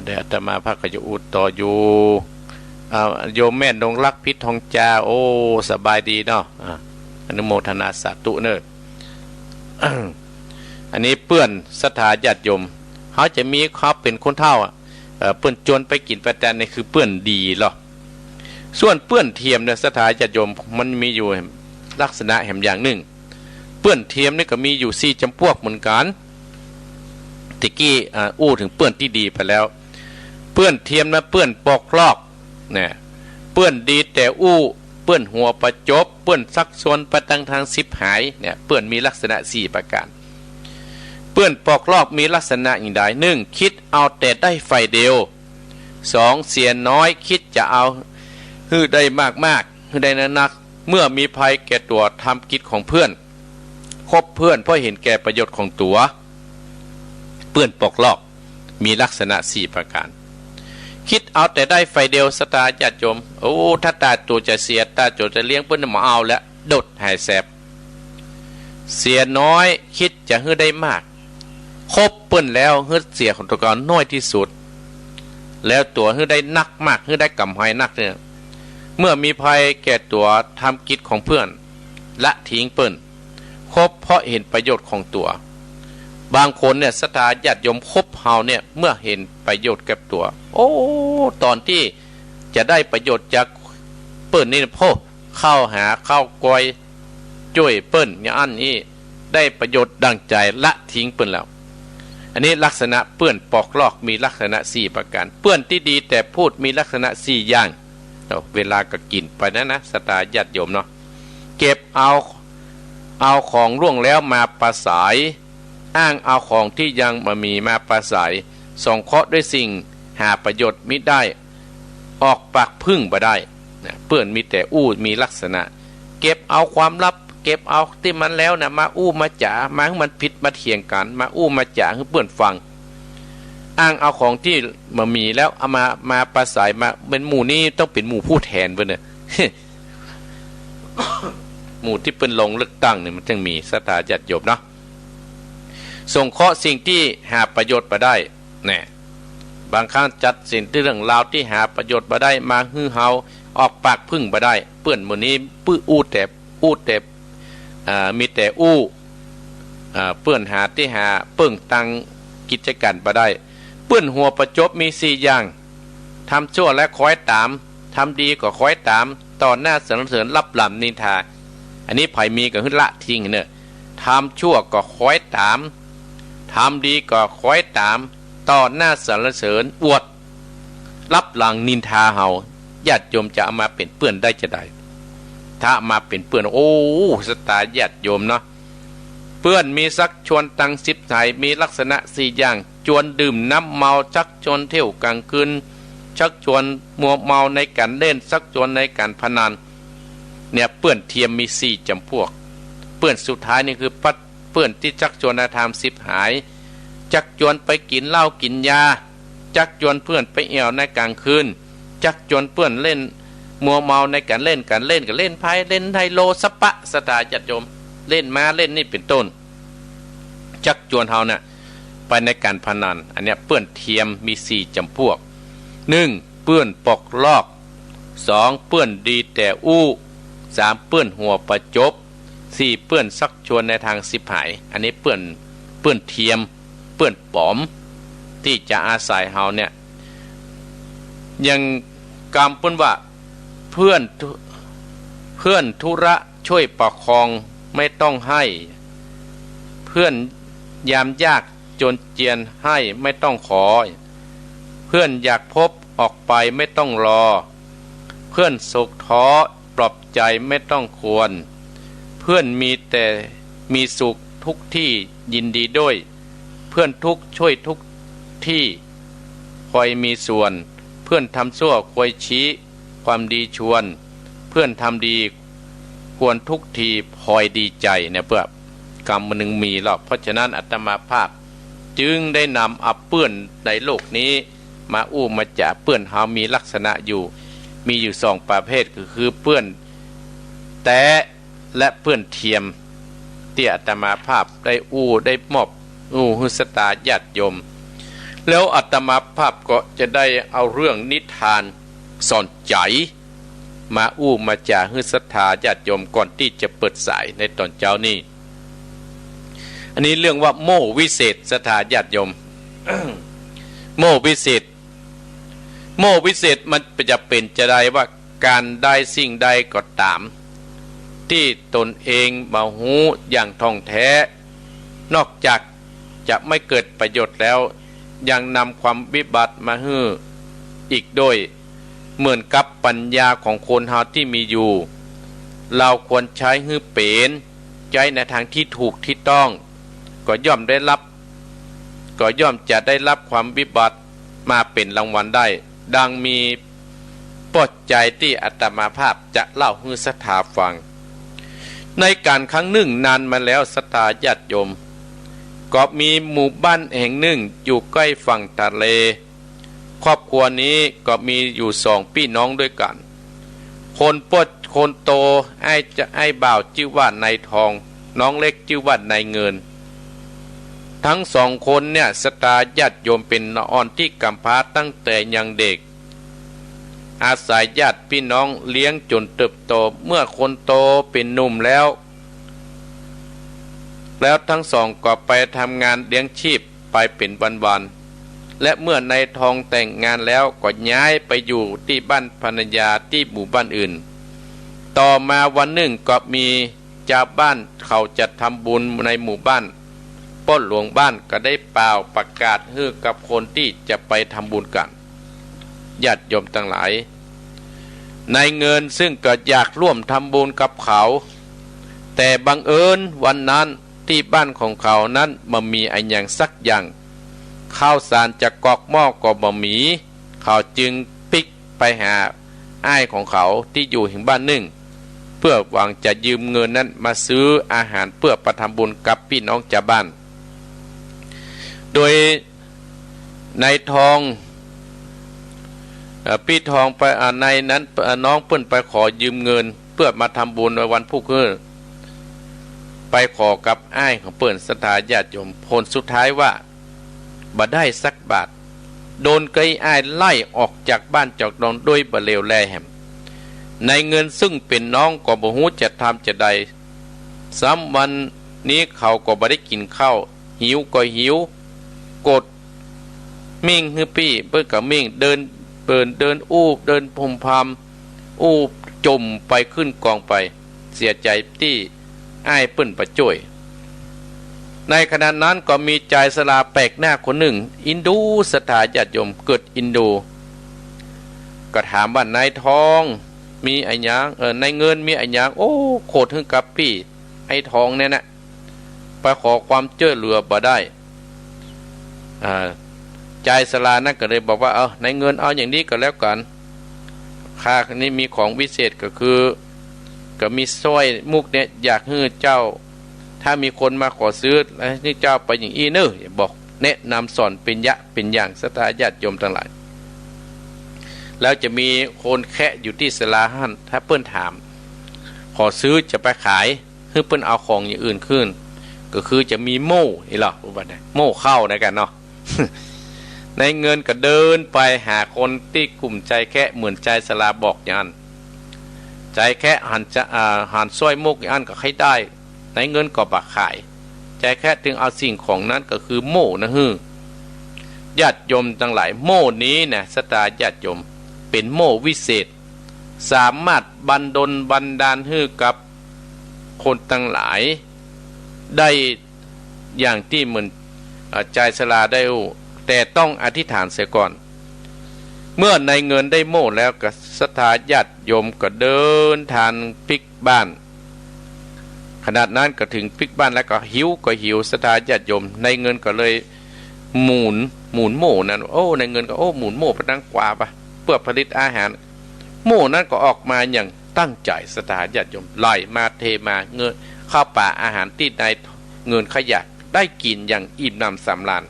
เดี๋ยวอาตมาภาคก็จะอุดต่ออยู่โยมแม่นงรักพิษทองจาโอ้สบายดีเนาะอนุโมทนาสาธุเนอะ อันนี้เปื้อนศรัทธาญาติโยมเขาจะมีเขาเป็นคนเฒ่าเปื้อนจนไปกินไปแต่นี่คือเปื้อนดีหรอส่วนเปื้อนเทียมเนี่ยศรัทธาญาติโยมมันมีอยู่ลักษณะแห่งอย่างหนึ่งเปื้อนเทียมนี่ก็มีอยู่4จำพวกเหมือนกันตะกี้อู้ถึงเปื้อนที่ดีไปแล้วเปื้อนเทียมนะเปื้อนปอกลอกเนี่ยเปื้อนดีแต่อู้เปื้อนหัวประจบเปื้อนซักซนประตังทางสิบหายเนี่ยเปื้อนมีลักษณะ4ประการเปื้อนปอกลอกมีลักษณะอย่างใด1คิดเอาแต่ได้ไฟเดียว2เสียน้อยคิดจะเอาฮื้อได้มากๆฮื้อได้นักเมื่อมีภัยแก่ตัวทำกิจของเพื่อนคบเพื่อนเพราะเห็นแก่ประโยชน์ของตัวเปื้อนปอกลอกมีลักษณะ4ประการคิดเอาแต่ได้ไฟเดียวสตาญาติโยมโอ้ถ้าตาตัวจะเสียตาโจจะเลี้ยงเปิ้นมาเอาแล้วดดหายแสบเสียน้อยคิดจะฮื้อได้มากคบเปิ้นแล้วฮื้อเสียของตัวก่อนน้อยที่สุดแล้วตัวฮื้อได้นักมากฮื้อได้กำไห้นักเนี่ยเมื่อมีภัยแก่ตัวทำกิจของเพื่อนละทิ้งเปิ้นคบเพราะเห็นประโยชน์ของตัวบางคนเนี่ยศรัทธาญาติโยมคบเฮาเนี่ยเมื่อเห็นประโยชน์กับตัวโอ้ตอนที่จะได้ประโยชน์จากเปิ้นนี่พ่อเข้าหาเข้ากอยจ่วยเปิ้นอย่างอันนี้ได้ประโยชน์ดังใจละทิ้งเปิ้นแล้วอันนี้ลักษณะเปื้อนปอกลอกมีลักษณะ4ประการเปื้อนที่ดีแต่พูดมีลักษณะ4อย่างเวลาก็กินไปนะศรัทธาญาติโยมเนาะเก็บเอาของล่วงแล้วมาประสายอ้างเอาของที่ยังมีมาประสายสงเคราะห์ด้วยสิ่งหาประโยชน์มิได้ออกปากพึ่งบ่ได้เปื้อนมีแต่อู้มีลักษณะเก็บเอาความลับเก็บเอาที่มันแล้วนะมาอู้มาจ๋ามาให้มันผิดมาเถียงกันมาอู้มาจ๋าให้เปื้อนฟังอ้างเอาของที่มีแล้วเอามาประสายมาเป็นหมู่นี้ต้องเป็นหมู่ผู้แทนเว้ยเนี่ย หมู่ที่เป็นลงเลือกตั้งเนี่ยมันจึงมีศรัทธาญาติโยมเนาะส่งเคราะห์สิ่งที่หาประโยชน์มาได้แน่บางครั้งจัดสิ่งที่เรื่องราวที่หาประโยชน์มาได้มาฮือเฮาออกปากพึ่งมาได้เปื้อนหมู่นี้ปื้ออู้แต่มีแต่อู้เปื้อนหาที่หาเปิ้งตังกิจการมาได้เปื้อนหัวประจบมี4อย่างทำชั่วและคอยตามทำดีก็คอยตามต่อหน้าสรรเสริญรับหลำนินทาอันนี้ไผมีก็คือละทิ้งเนี่ยทำชั่วก็คอยตามทำดีก็คอยตามต่อหน้าสรรเสริญอวดรับหลังนินทาเฮาญาติโยมจะเอามาเป็นเปื้อนได้จะได้ถ้ามาเป็นเปื้อนโอ้สตาญาติโยมเนาะเปื้อนมีสักชวนตัง10สายมีลักษณะ4อย่างชวนดื่มน้ำเมาชักชวนเที่ยวกลางคืนชักชวนมัวเมาในการเล่นชักชวนในการพนันเนี่ยเปื้อนเทียมมี4จำพวกเปื้อนสุดท้ายนี่คือปัดเปื้อนที่ชักชวนธรรม10หายชักชวนไปกินเหล้ากินยาชักชวนเพื่อนไปเอี่ยวในกลางคืนชักชวนเพื่อนเล่นมัวเมาในการเล่นก็เล่นไพ่เล่นไฮโลสปะสตาจัดโยมเล่นมาเล่นนี่เป็นต้นชักชวนเฮาเนี่ยไปในการพนันอันเนี้ยเปื้อนเทียมมี4จำพวก1เปื้อนปอกลอก2เปื้อนดีแต่อู้3เปื้อนหัวประจบ4เปื้อนซักชวนในทางสิบหายอันนี้เปื้อนเทียมเปื้อนปลอมที่จะอาศัยเฮาเนี่ยยังกำปุ้นว่าเพื่อนธุระช่วยประคองไม่ต้องให้เพื่อนยามยากจนเจียนให้ไม่ต้องขอเพื่อนอยากพบออกไปไม่ต้องรอเพื่อนสุขท้อปลอบใจไม่ต้องควรเพื่อนมีแต่มีสุขทุกที่ยินดีด้วยเพื่อนทุกช่วยทุกที่คอยมีส่วนเพื่อนทำชั่วคอยชี้ความดีชวนเพื่อนทำดีควรทุกทีพลอยดีใจเนี่ยเพื่อกรรมมันหนึ่งมีหรอกเพราะฉะนั้นอาตมาภาพจึงได้นำเอาเปื้อนในโลกนี้มาอู้มาจ่าเปื้อนเฮามีลักษณะอยู่มีอยู่2ประเภทคือเปื้อนแต่และเปื้อนเทียมที่อาตมาภาพได้ได้มอบให้สตาญาติโยมแล้วอาตมาภาพก็จะได้เอาเรื่องนิทานสอนใจมามาจ่าให้ศรัทธาญาติโยมก่อนที่จะเปิดสายในตอนเช้านี้ อันนี้เรื่องว่าโม่วิเศษสถาญาติโยม โม่วิเศษโม่วิเศษมันจะเป็นจะได้ว่าการได้สิ่งใดก็ตามที่ตนเองบ่ฮู้อย่างท่องแท้นอกจากจะไม่เกิดประโยชน์แล้วยังนำความวิบัติมาให้อีกด้วยเหมือนกับปัญญาของคนเฮาที่มีอยู่เราควรใช้ให้เป็นใช้ในทางที่ถูกที่ต้องก็ย่อมจะได้รับความวิบัติมาเป็นรางวัลได้ดังมีปดใจที่อาตมาภาพจะเล่าให้ศรัทธาฟังในการครั้งหนึ่งนานมาแล้วศรัทธาญาติโยมก็มีหมู่บ้านแห่งหนึ่งอยู่ใกล้ฝั่งทะเลครอบครัวนี้ก็มีอยู่2พี่น้องด้วยกันคนโตไอ้บ่าวชื่อว่านายทองน้องเล็กชื่อว่านายเงินทั้ง2คนเนี่ยศรัทธาญาติโยมเป็นนอนที่กำพร้าตั้งแต่ยังเด็กอาศัยญาติพี่น้องเลี้ยงจนเติบโตเมื่อคนโตเป็นหนุ่มแล้วทั้งสองก็ไปทำงานเลี้ยงชีพไปเป็นวันๆและเมื่อนายทองแต่งงานแล้วก็ย้ายไปอยู่ที่บ้านภรรยาที่หมู่บ้านอื่นต่อมาวันหนึ่งก็มีชาวบ้านเขาจะทำบุญในหมู่บ้านป้นหลวงบ้านก็ได้เป่าประกาศให้กับคนที่จะไปทำบุญกันญาติโยมทั้งหลายนายเงินซึ่งก็อยากร่วมทำบุญกับเขาแต่บังเอิญวันนั้นที่บ้านของเขานั้นมันมีอะไรอย่างสักอย่างข้าวสารจากกอกหม้อก็บ่มีเขาจึงปิกไปหาอ้ายของเขาที่อยู่แห่งบ้านหนึ่งเพื่อหวังจะยืมเงินนั้นมาซื้ออาหารเพื่อประทำบุญกับพี่น้องชาวบ้านโดยนายทองพี่ทองไปในนั้นน้องเปิ้นไปขอยืมเงินเพื่อมาทำบุญในวันพุธไปขอกับอ้ายของเปิ้นศรัทธาญาติโยมผลสุดท้ายว่าบ่ได้สักบาทโดนไกอ้ายไล่ออกจากบ้านจากนองด้วยบ่เลวแลแหมในเงินซึ่งเป็นน้องก็บ่ฮู้จะทำจะใด3 วันนี้เขาก็บ่ได้กินข้าวหิวก็หิวกดมิ่งฮือปี้เปิ้นก็มิ่งเดินอูบเดินพมพามอูบจมไปขึ้นกองไปเสียใจที่อ้ายเปิ้นประจ่วยในขณะนั้นก็มีชายสลาแปลกหน้าคนหนึ่งอินดูศรัทธาญาติโยมเกิดอินโดก็ถามว่านายทองมีไอ้หยังนายเงินมีไอ้หยังโอ้โคตรถึงกับพี่ไอ้ทองเนี่ยนะไปขอความเจ้อเหลือบ่ได้ชายสลานั่นก็เลยบอกว่าในเงินเอาอย่างนี้ก็แล้วกันค่านี้มีของวิเศษก็คือก็มีสร้อยมุกเนี่ยอยากให้เจ้าถ้ามีคนมาขอซื้อนี่เจ้าไปอย่างอีเนอบอกแนะนำสอนเป็นอย่างศรัทธาญาติโยมทั้งหลายแล้วจะมีคนแคะอยู่ที่ศาลาหันถ้าเปิ้นถามขอซื้อจะไปขายให้เปิ้นเอาของอย่างอื่นขึ้นก็คือจะมีโม่นี่หรอว่าไงโม่เข้านะกันเนาะ ในเงินก็เดินไปหาคนที่กลุ่มใจแค่เหมือนใจสลาบอกอย่างนั้นใจแค่หันสร้อยมุกอย่างนั้นก็ให้ได้ในเงินก็บักขายใจแค่ถึงเอาสิ่งของนั้นก็คือโม่นะฮึญาติโยมทั้งหลายโม่นี้เนี่ยศรัทธาญาติโยมเป็นโม่วิเศษสามารถบันดาลให้กับคนทั้งหลายได้อย่างที่เหมือนใจสลาได้แต่ต้องอธิษฐานเสียก่อนเมื่อในเงินได้โม่แล้วก็ศรัทธาญาติโยมก็เดินทางพลิกบ้านขนาดนั้นก็ถึงพลิกบ้านแล้วก็หิวศรัทธาญาติโยมในเงินก็เลยหมุนโม่นั้นโอ้ในเงินก็หมุนโม่ไปทางขวาปะเพื่อผลิตอาหารโม่นั้นก็ออกมาอย่างตั้งใจศรัทธาญาติโยมไหลมาเทมาเงินข้าวป่าอาหารที่ในเงินขยะได้กินอย่างอิ่มหนำสำราญ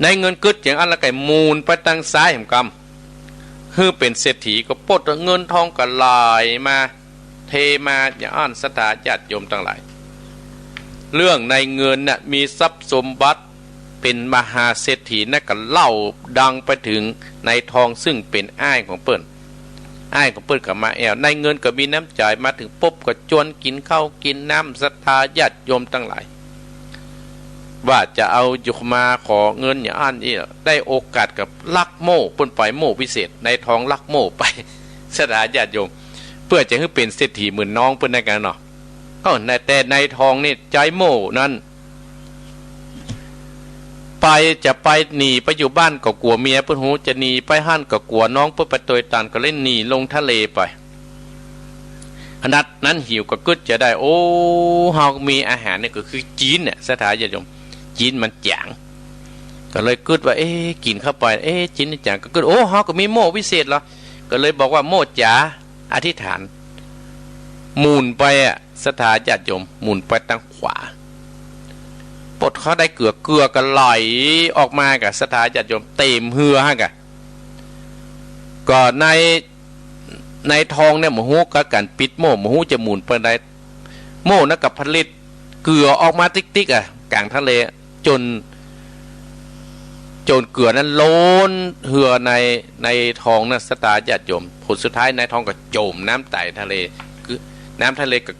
ในเงินกึดอย่างอันละไก่มูลไปทางซ้ายแห่งกรรมคือเป็นเศรษฐีก็ปลดเงินทองก็ไหลมาเทมาอย่างอันศรัทธาญาติโยมทั้งหลายเรื่องในเงินน่ะมีทรัพย์สมบัติเป็นมหาเศรษฐีนั่นก็เล่าดังไปถึงในทองซึ่งเป็นอ้ายของเปิ้นกับมาแอวในเงินก็มีน้ำใจมาถึงปุ๊บก็จวนกินข้าวกินน้ำศรัทธาญาติโยมทั้งหลาย ว่าจะเอาอยู่มาขอเงินอย่างอันนี้ได้โอกาสกับลักโม่ปนไปโม่วิเศษในทองลักโม่ไปสถาญาติโยมเพื่อจะให้เป็นเศรษฐีหมื่นน้องเพื่อนได้กันเนาะแต่ในทองนี่ใจโม่นั้นไปจะไปหนีไปอยู่บ้านก็กลัวเมียเพื่อนหูจะหนีไปห้านก็กลัวน้องเพื่อนไปตัวตันก็เล่นหนีลงทะเลไปขนาดนั้นหิวก็กึดจะได้โอ้เฮามีอาหารเนี่ยก็คือจีนเนี่ยสถาญาติโยมจีนมันจางก็เลยกึดว่ากินเข้าไปจีนนี่จางก็กึดโอ้เฮาก็มีโม่วิเศษเหรอก็เลยบอกว่าโม่จ๋าอธิษฐานหมุนไปสถาญาติโยมหมุนไปทางขวาปลดเขาได้เกลือกันไหลออกมากับสถาญาติโยมเต็มเหือฮะกะก็ในทองเนี่ยหมูฮูกับการปิดโม่หมูฮูจะหมุนไปได้โม่นะกับผลิตเกลือออกมาติ๊กกลางทะเลจนเกลือนั้นล้นเหือในทองนะสถาญาติโยมผลสุดท้ายในทองก็จมน้ำไต่ทะเลคือน้ำทะเลกับ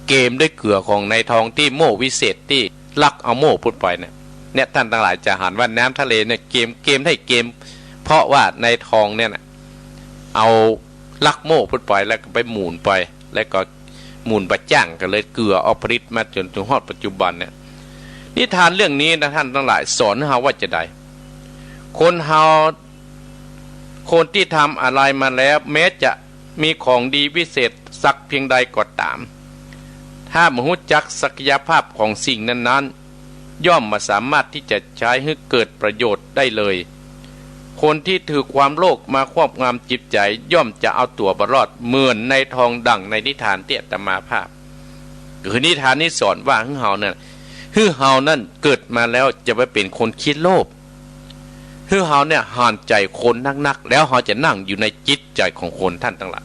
เกมด้วยเกลือของในทองที่โม่วิเศษที่ลักเอาโม่พุดปล่อยเนี่ยท่านทั้งหลายจะหันว่าน้ำทะเลเนี่ยเกมให้เกมเพราะว่าในทองเนี่ยนะเอาลักโม่พุดปล่อยแล้วก็ไปหมุนไปแล้วก็หมุนประจ้างกันเลยเกลือเอาผลิตมาจนถึงฮอดปัจจุบันเนี่ยนิทานเรื่องนี้นะท่านทั้งหลายสอนเราว่าจะได้คนที่ทำอะไรมาแล้วแม้จะมีของดีวิเศษสักเพียงใดก็ตามถ้าไม่รู้จักศักยภาพของสิ่งนั้นๆย่อมมาสามารถที่จะใช้ให้เกิดประโยชน์ได้เลยคนที่ถือความโลภมาครอบงำจิตใจย่อมจะเอาตัวบรอดเหมือนในทองดั่งในนิทานเตี้ยตมาภาพคือนิทานนี้สอนว่าเฮานั่นเกิดมาแล้วจะไปเป็นคนคิดโลภเฮาเนี่ยห่านใจคนนักๆแล้วเฮาจะนั่งอยู่ในจิตใจของคนท่านทั้งหลาย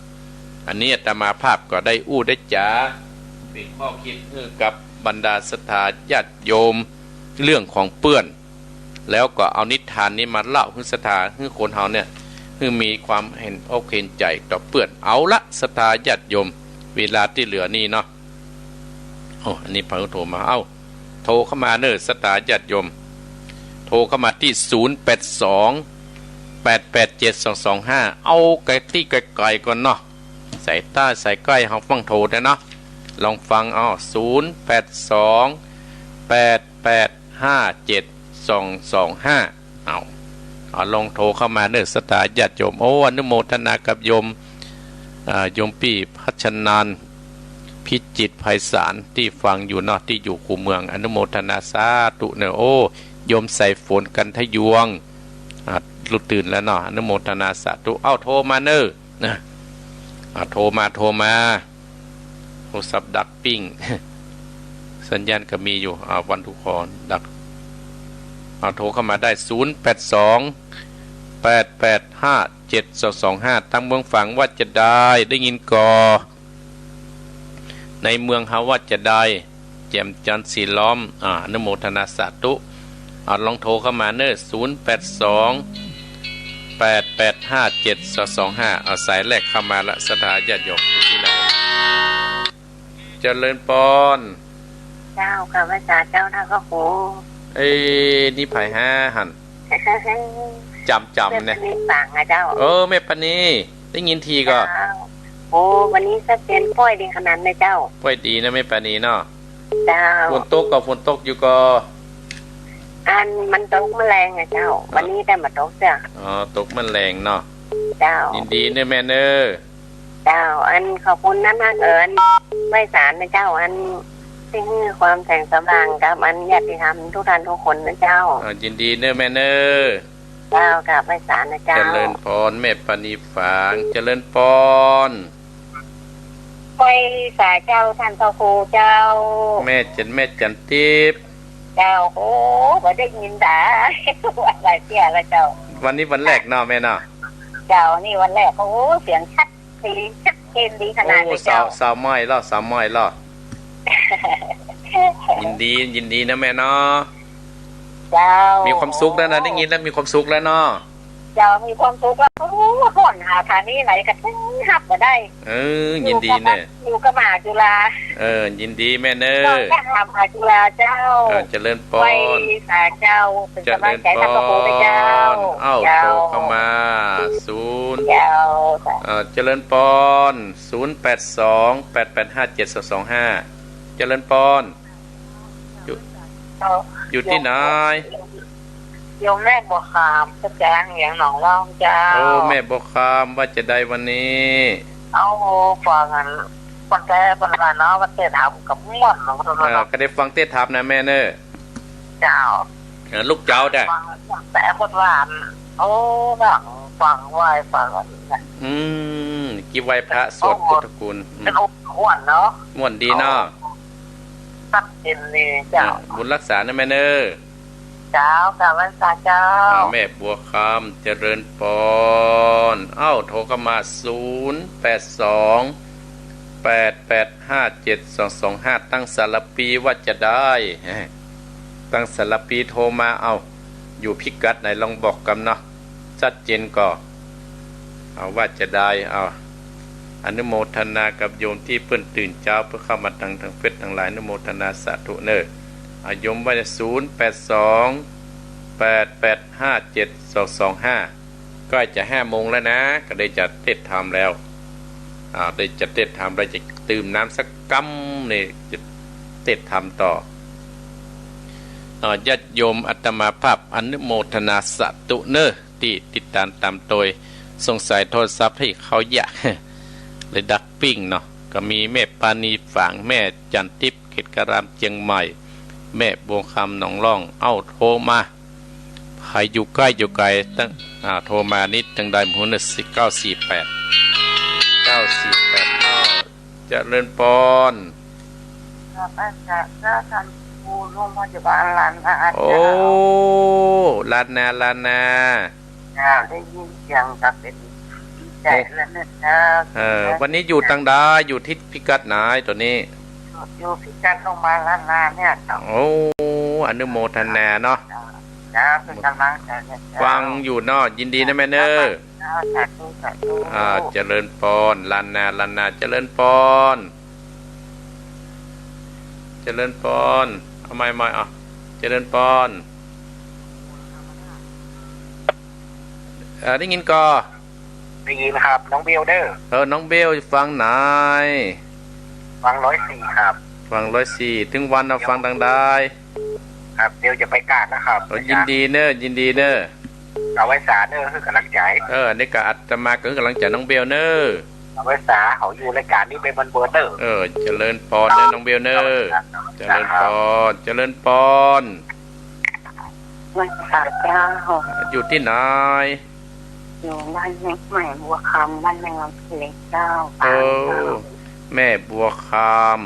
อันนี้ตมาภาพก็ได้อู้ได้จ๋าเป็นข้อคิดกับบรรดาศรัทธาญาติโยมเรื่องของเปื้อนแล้วก็เอานิทานนี้มาเล่าให้ศรัทธาให้คนเฮาเนี่ยให้มีความเห็นอกเห็นใจต่อเปื้อนเอาละศรัทธาญาติโยมเวลาที่เหลือนี่เนาะอันนี้พระโทรมาโทรเข้ามาเน้อศรัทธาญาติโยมโทรเข้ามาที่0828872225เอาไกลที่ไกลๆก่อนเนาะใส่ใต้ใส่ใกล้เฮาฟังโทรได้เนาะลองฟัง0828857225เอาลองโทรเข้ามาเด้อศรัทธาญาติโยมอนุโมทนากับโยมปี่พัชนานพิจิตรไพศาลที่ฟังอยู่เนาะที่อยู่คูเมืองอนุโมทนาสาธุเนอะโยมใส่ฝนกันทะยวงลุกตื่นแล้วเนาะอนุโมทนาสาธุโทรมาเนอะนะโทรมาโทรศัพท์ดักปิ้งสัญญาณก็มีอยู่วันทุกคนดักโทรเข้ามาได้0828857225ทั้งเมืองฝังว่าจะได้ยินก่อในเมืองเฮาว่าจะได้แจ่มจันทร์สีล้อมอนุโมทนาสาธุลองโทรเข้ามาเนอะ0828857225เอาสายแรกเข้ามาละสถาญาติโยมที่ไหนเจริญปอนเจ้าค่ะพระอาจารย์เจ้าท่านก็โหนี่ไผ่ห้าหันจำเนี่ยสั่งอะเจ้าแม่ปณีได้ยินทีก็วันนี้จะเป็นป้อยดีขนาดเลยเจ้าป้อยดีนะแม่ปณีเนาะเจ้าฝนตกก็ฝนตกอยู่ก็มันตกแมลงอะเจ้าวันนี้ได้มาตกจ้ะตกแมลงเนาะเจ้ายินดีเนอะแม่เนอะเจ้าขอบคุณนะมากไว้สารนะเจ้าที่ให้ความแสงสว่างกับญาติธรรมทุกท่านทุกคนนะเจ้ายินดีเนอะแม่เนอะเจ้ากับไว้สารนะเจ้าเจริญพรแม่ปณีฝางเจริญพรไว้สาเจ้าท่านพระครูเจ้าแม่จันทิพย์เจ้าบ่ได้ยินด่าอะไรเสียแล้วเจ้าวันนี้วันแรกเนาะแม่เนาะเจ้านี่วันแรกเสียงชัดเกมดีขนาดนี้เจ้าสาวม้อยล่อยินดีนะแม่เนาะเจ้ามีความสุขแล้วนะได้ยินแล้วมีความสุขแล้วเนาะ เจ้ามีความสุขแล้วห่อนหาฐานนี้ไหนกันหับมาได้ยินดีเนอะอยู่กับมหาจุฬายินดีแม่เนอะก็หามหาจุฬาเจ้าเจริญปอนไว้สาเจ้าเป็นกำลังใจทำประโคเจ้าโทรเข้ามา0เจ้าเจริญปอน0828857225เจริญปอนอยู่ที่ไหนโยมแม่บัวคามกระแจงอย่างหนองร่องเจ้าแม่บัวคามว่าจะได้วันนี้ฟังกันวันแรกวันละเนาะวันเตะถามกับม่วนก็ได้ฟังเต้ทับนะแม่เนอะเจ้าลูกเจ้าได้แต่บทหวานฟังไหวฟังกี่ไหวพระสวดพุทธคุณเป็นองค์ม่วนเนาะม่วนดีเนาะสักเย็นนี่เจ้าบุญรักษานะแม่เนอะเจ้ากับวันษาเจ้าแม่บัวคำเจริญปอนโทรเข้ามา0828857225ตั้งสารปีว่าจะได้ตั้งสารปีโทรมาอยู่พิกัดไหนลองบอกกันเนาะชัดเจนก่อนว่าจะได้อนุโมทนากับโยมที่เพิ่นตื่นเช้าเพื่อเข้ามาทางเฟซทางไลน์อนุโมทนาสาธุเนอโยมว่าจะ0828857225ก็จะ5 โมงแล้วนะก็ได้จัดเทศธรรมแล้วได้จัดเทศธรรมเราจะตื่มน้ำสักกั๊มนี่จะเทศธรรมต่อญาติโยมอัตมาภาพอนุโมทนาสาธุเนอที่ติดตามโดยสงสัยโทรศัพท์ให้เขาอยากเลยดักปิ้งเนาะก็มีแม่ปานีฝางแม่จันทิพย์เขตกรามเชียงใหม่แม่บัวคำหนองร่องโทรมาใครอยู่ใกล้อยู่ไกลตั้งโทรมานิดจังได้หมู่948เจริญปอนอาจารย์ท่านผู้ร่วมพยาบาลลานนาลานนาได้ยินเสียงจากเป็นใจแล้วนะวันนี้อยู่ตังดาอยู่ที่พิกัดไหนตัวนี้อยู่พิกัดลงมาลานนาเนี่ยอนุโมทนาเนาะเป็นกำลังใจฟังอยู่เนาะยินดีนะแม่เนอเจริญปอนลานนาเจริญปอนเอาไม่เจริญปอนได้ยินก็ได้ยินครับน้องเบลเด้อน้องเบลฟังไหนฟัง104ครับฟัง104ถึงวันฟังดังได้ครับเดี๋ยวจะไปกาดนะครับยินดีเนอะเอาไว้สาเนอะคือกำลังใจนี่ก็อัตมาก็คือกำลังใจน้องเบลเนอะเอาไว้สาเขาอยู่รายการนี้เป็นเบอร์เนอเจริญปอนเนอะน้องเบลเนอะเจริญปอนวันสาเจ้าอยู่ที่ไหนอยู่บ้านแม่บัวคำบ้านแม่งามเล็กเจ้าแม่บัวค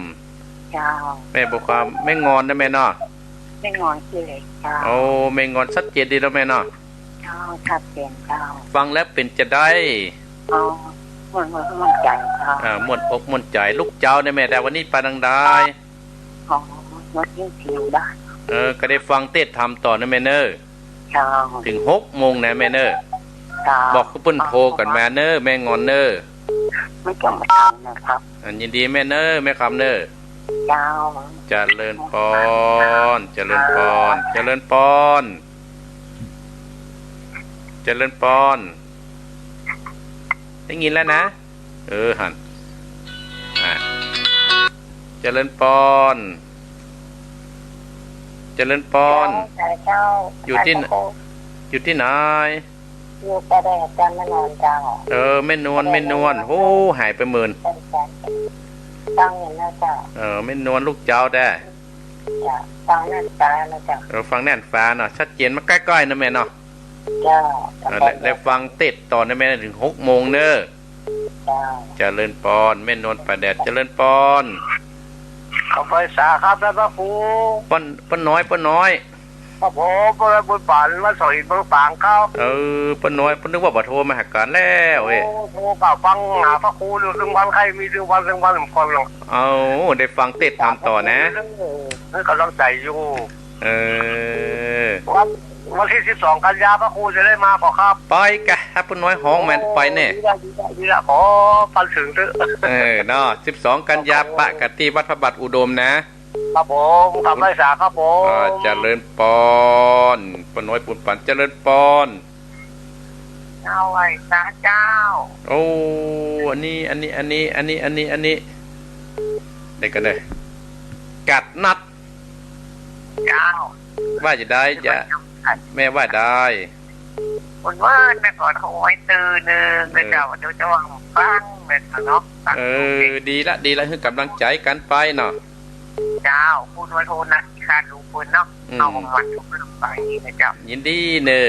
ำเจ้าแม่บัวคำไม่งอนนะแม่เนาะไม่งอนคือเล็กเจ้าไม่งอนชัดเจนดีแล้วแม่เนาะเจ้าชัดเจนเจ้าฟังแล้วเป็นจะได้ม่วนใจเจ้าม่วนอกม่วนใจลูกเจ้าเนี่ยแม่แต่วันนี้ไปดังได้วันนี้อยู่บ้านก็ได้ฟังเทศธรรมต่อนะแม่เนอถึง6 โมงนะแม่เนอบอกคุณเปิ้นโทรกันแม่เนอแม่งอนเนอไม่ต้องมาทำนะครับยินดีแม่เนอแม่คำเนอเจ้าเจริญปอนได้ยินแล้วนะหันเจริญปอนอยู่ที่ไหนอยู่ประเดี๋ยวจะไม่นอนเจ้าไม่นวลหายไปหมื่นตั้งเงินนะเจ้าไม่นวลลูกเจ้าได้ฟังแน่นฟ้านะเจ้าฟังแน่นฟ้าเนาะชัดเจนมาใกล้ๆนะแม่เนาะเจ้าแล้วฟังเต็ดต่อนะแม่ถึง6 โมงเนอะเจริญปอนแม่นวลประแดดเจริญปอนขอบคุณสาครับท่านพระครูป้าน้อยครับผมบุญป่านมาสอยบุญป่างเขาป้าน้อยป้านึกว่าบ่โทรมาหากันแล้วโทรก็ฟังหาพระครูอยู่ซึ่งวันใครมีซึ่งวันคนหรอกได้ฟังเต็ดทำต่อนะนี่กำลังใจอยู่ วันที่12 กันยาพระครูจะได้มาขอครับ ไปกะถ้าปุ้นน้อยห้องแม่นไปแน่ ดีละขอฟันถึงเถอะ เนาะ12 กันยาปะกะที่วัดพระบาทอุดมนะครับ ผมทำไรสาครับผม เจริญปอนปุ้นน้อยปุ้นปันเจริญปอน เจ้าไอ้สาเจ้า โอ้อันนี้ได้กันเลยกัดนัด เจ้า ว่าจะได้จะแม่ว่าได้ คุณว่าแม่ก่อนโอ้ยตื่นนึงเจ้าเดี๋ยวจะวางฟังเลยเนาะ ดีละคือกำลังใจกันไปเนาะ เจ้าพูดว่าโทษนะขาดลูกคุณเนาะเอาของมันทุกเรื่องไปนะเจ้า ยินดีเนอ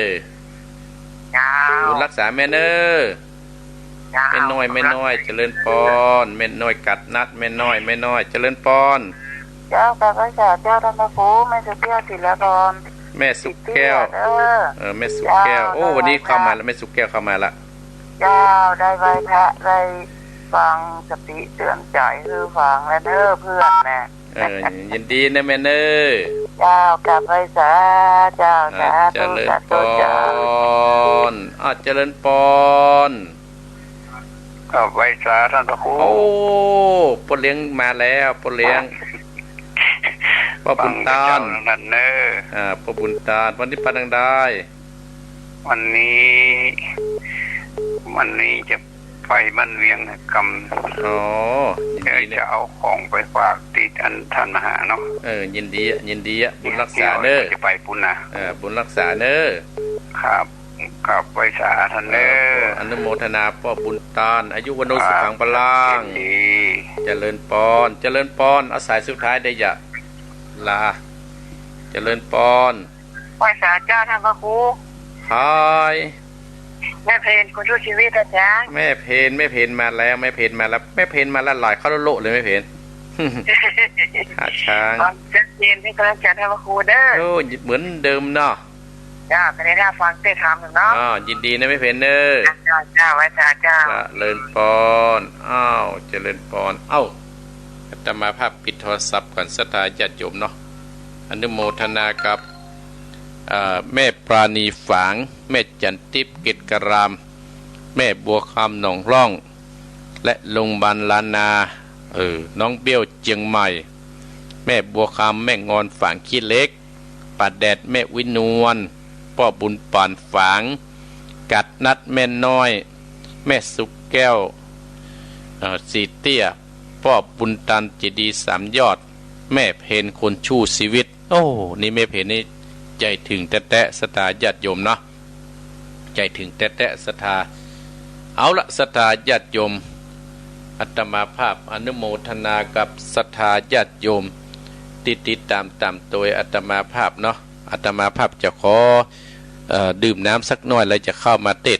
เจ้า บุญรักษาแม่เนอแม่น้อยเจริญปอนแม่น้อยกัดนัดแม่น้อยเจริญปอน เจ้ากับพระเจ้าเจ้าธรรมภูไม่สุเกี้ยวศิลปร แม่สุกแก้วแม่สุกแก้วโอ้วันนี้เข้ามาแล้วแม่สุกแก้วเข้ามาละ เจ้าได้ไหว้พระได้ฟังสติเตือนใจคือฟังและเน้อเพื่อนแม่ ยินดีนะแม่เนอ เจ้ากับไพศาลเจ้าสา เจ ธุ ริญ สา ป ธุ อ เจ้าน เจริญปอน ครับไว้สาท่านพระครู โอ้ปนเลี้ยงมาแล้วปนเลี้ยงพ่อบุญตาล นั่นเนอ พ่อบุญตาลวันนี้ปันดังได้ วันนี้จะไปบ้านเวียงกำ อ๋อยินดี จะ เนี่ย เอาของไปฝากติดอันท่านมหาเนาะ ยินดีบุญรักษาเนอ จะไปปุ่นนะ บุญรักษาเนอ ครับกับไว้สาท่านเนอ อนุโมทนาพ่อบุญตาลอายุวันโนสุขังพลัง ดี เจริญปอนอาศัยสุดท้ายได้ยะลาเจริญปอน ไหว้สาลเจ้าท่านพระครู ฮาย แม่เพนคนช่วยชีวิตอาจารย์ แม่เพนมาแล้วแม่เพนมาแล้วหลายเข้าโลเลยแม่เพน หาช้าง ความชัดเจนให้กำลังใจท่านพระครูเด้อ โอ้เหมือนเดิมเนาะ จ้าไปในท่าฟังเต้ทำเนาะ ยินดีนะแม่เพนเนอ เจ้าไว้สาลเจ้า เจริญปอนเจริญปอนอาตมาภาพปิดโทรศัพท์ก่อนศรัทธาญาติโยมเนาะอนุโมทนากับแม่ปราณีฝางแม่จันทิพย์กิจกรามแม่บัวคำหนองร่องและลุงบันลานาน้องเบี้ยวเจียงใหม่แม่บัวคำแม่งอนฝางขี้เล็กปัดแดดแม่วินวลพ่อบุญปานฝางกัดนัดแม่น้อยแม่สุกแก้วสีเตี้ยพ่อบุญตันจิดีสามยอดแม่เพนคนชู้ชีวิตโอ้นี่แม่เพนนี่ใจถึงแตะศรัทธาญาติโยมเนาะใจถึงแตะศรัทธาเอาละศรัทธาญาติโยมอาตมาภาพอนุโมทนากับศรัทธาญาติโยมติดตามโดยอาตมาภาพเนาะอาตมาภาพจะขอดื่มน้ำสักหน่อยแล้วจะเข้ามาเทศ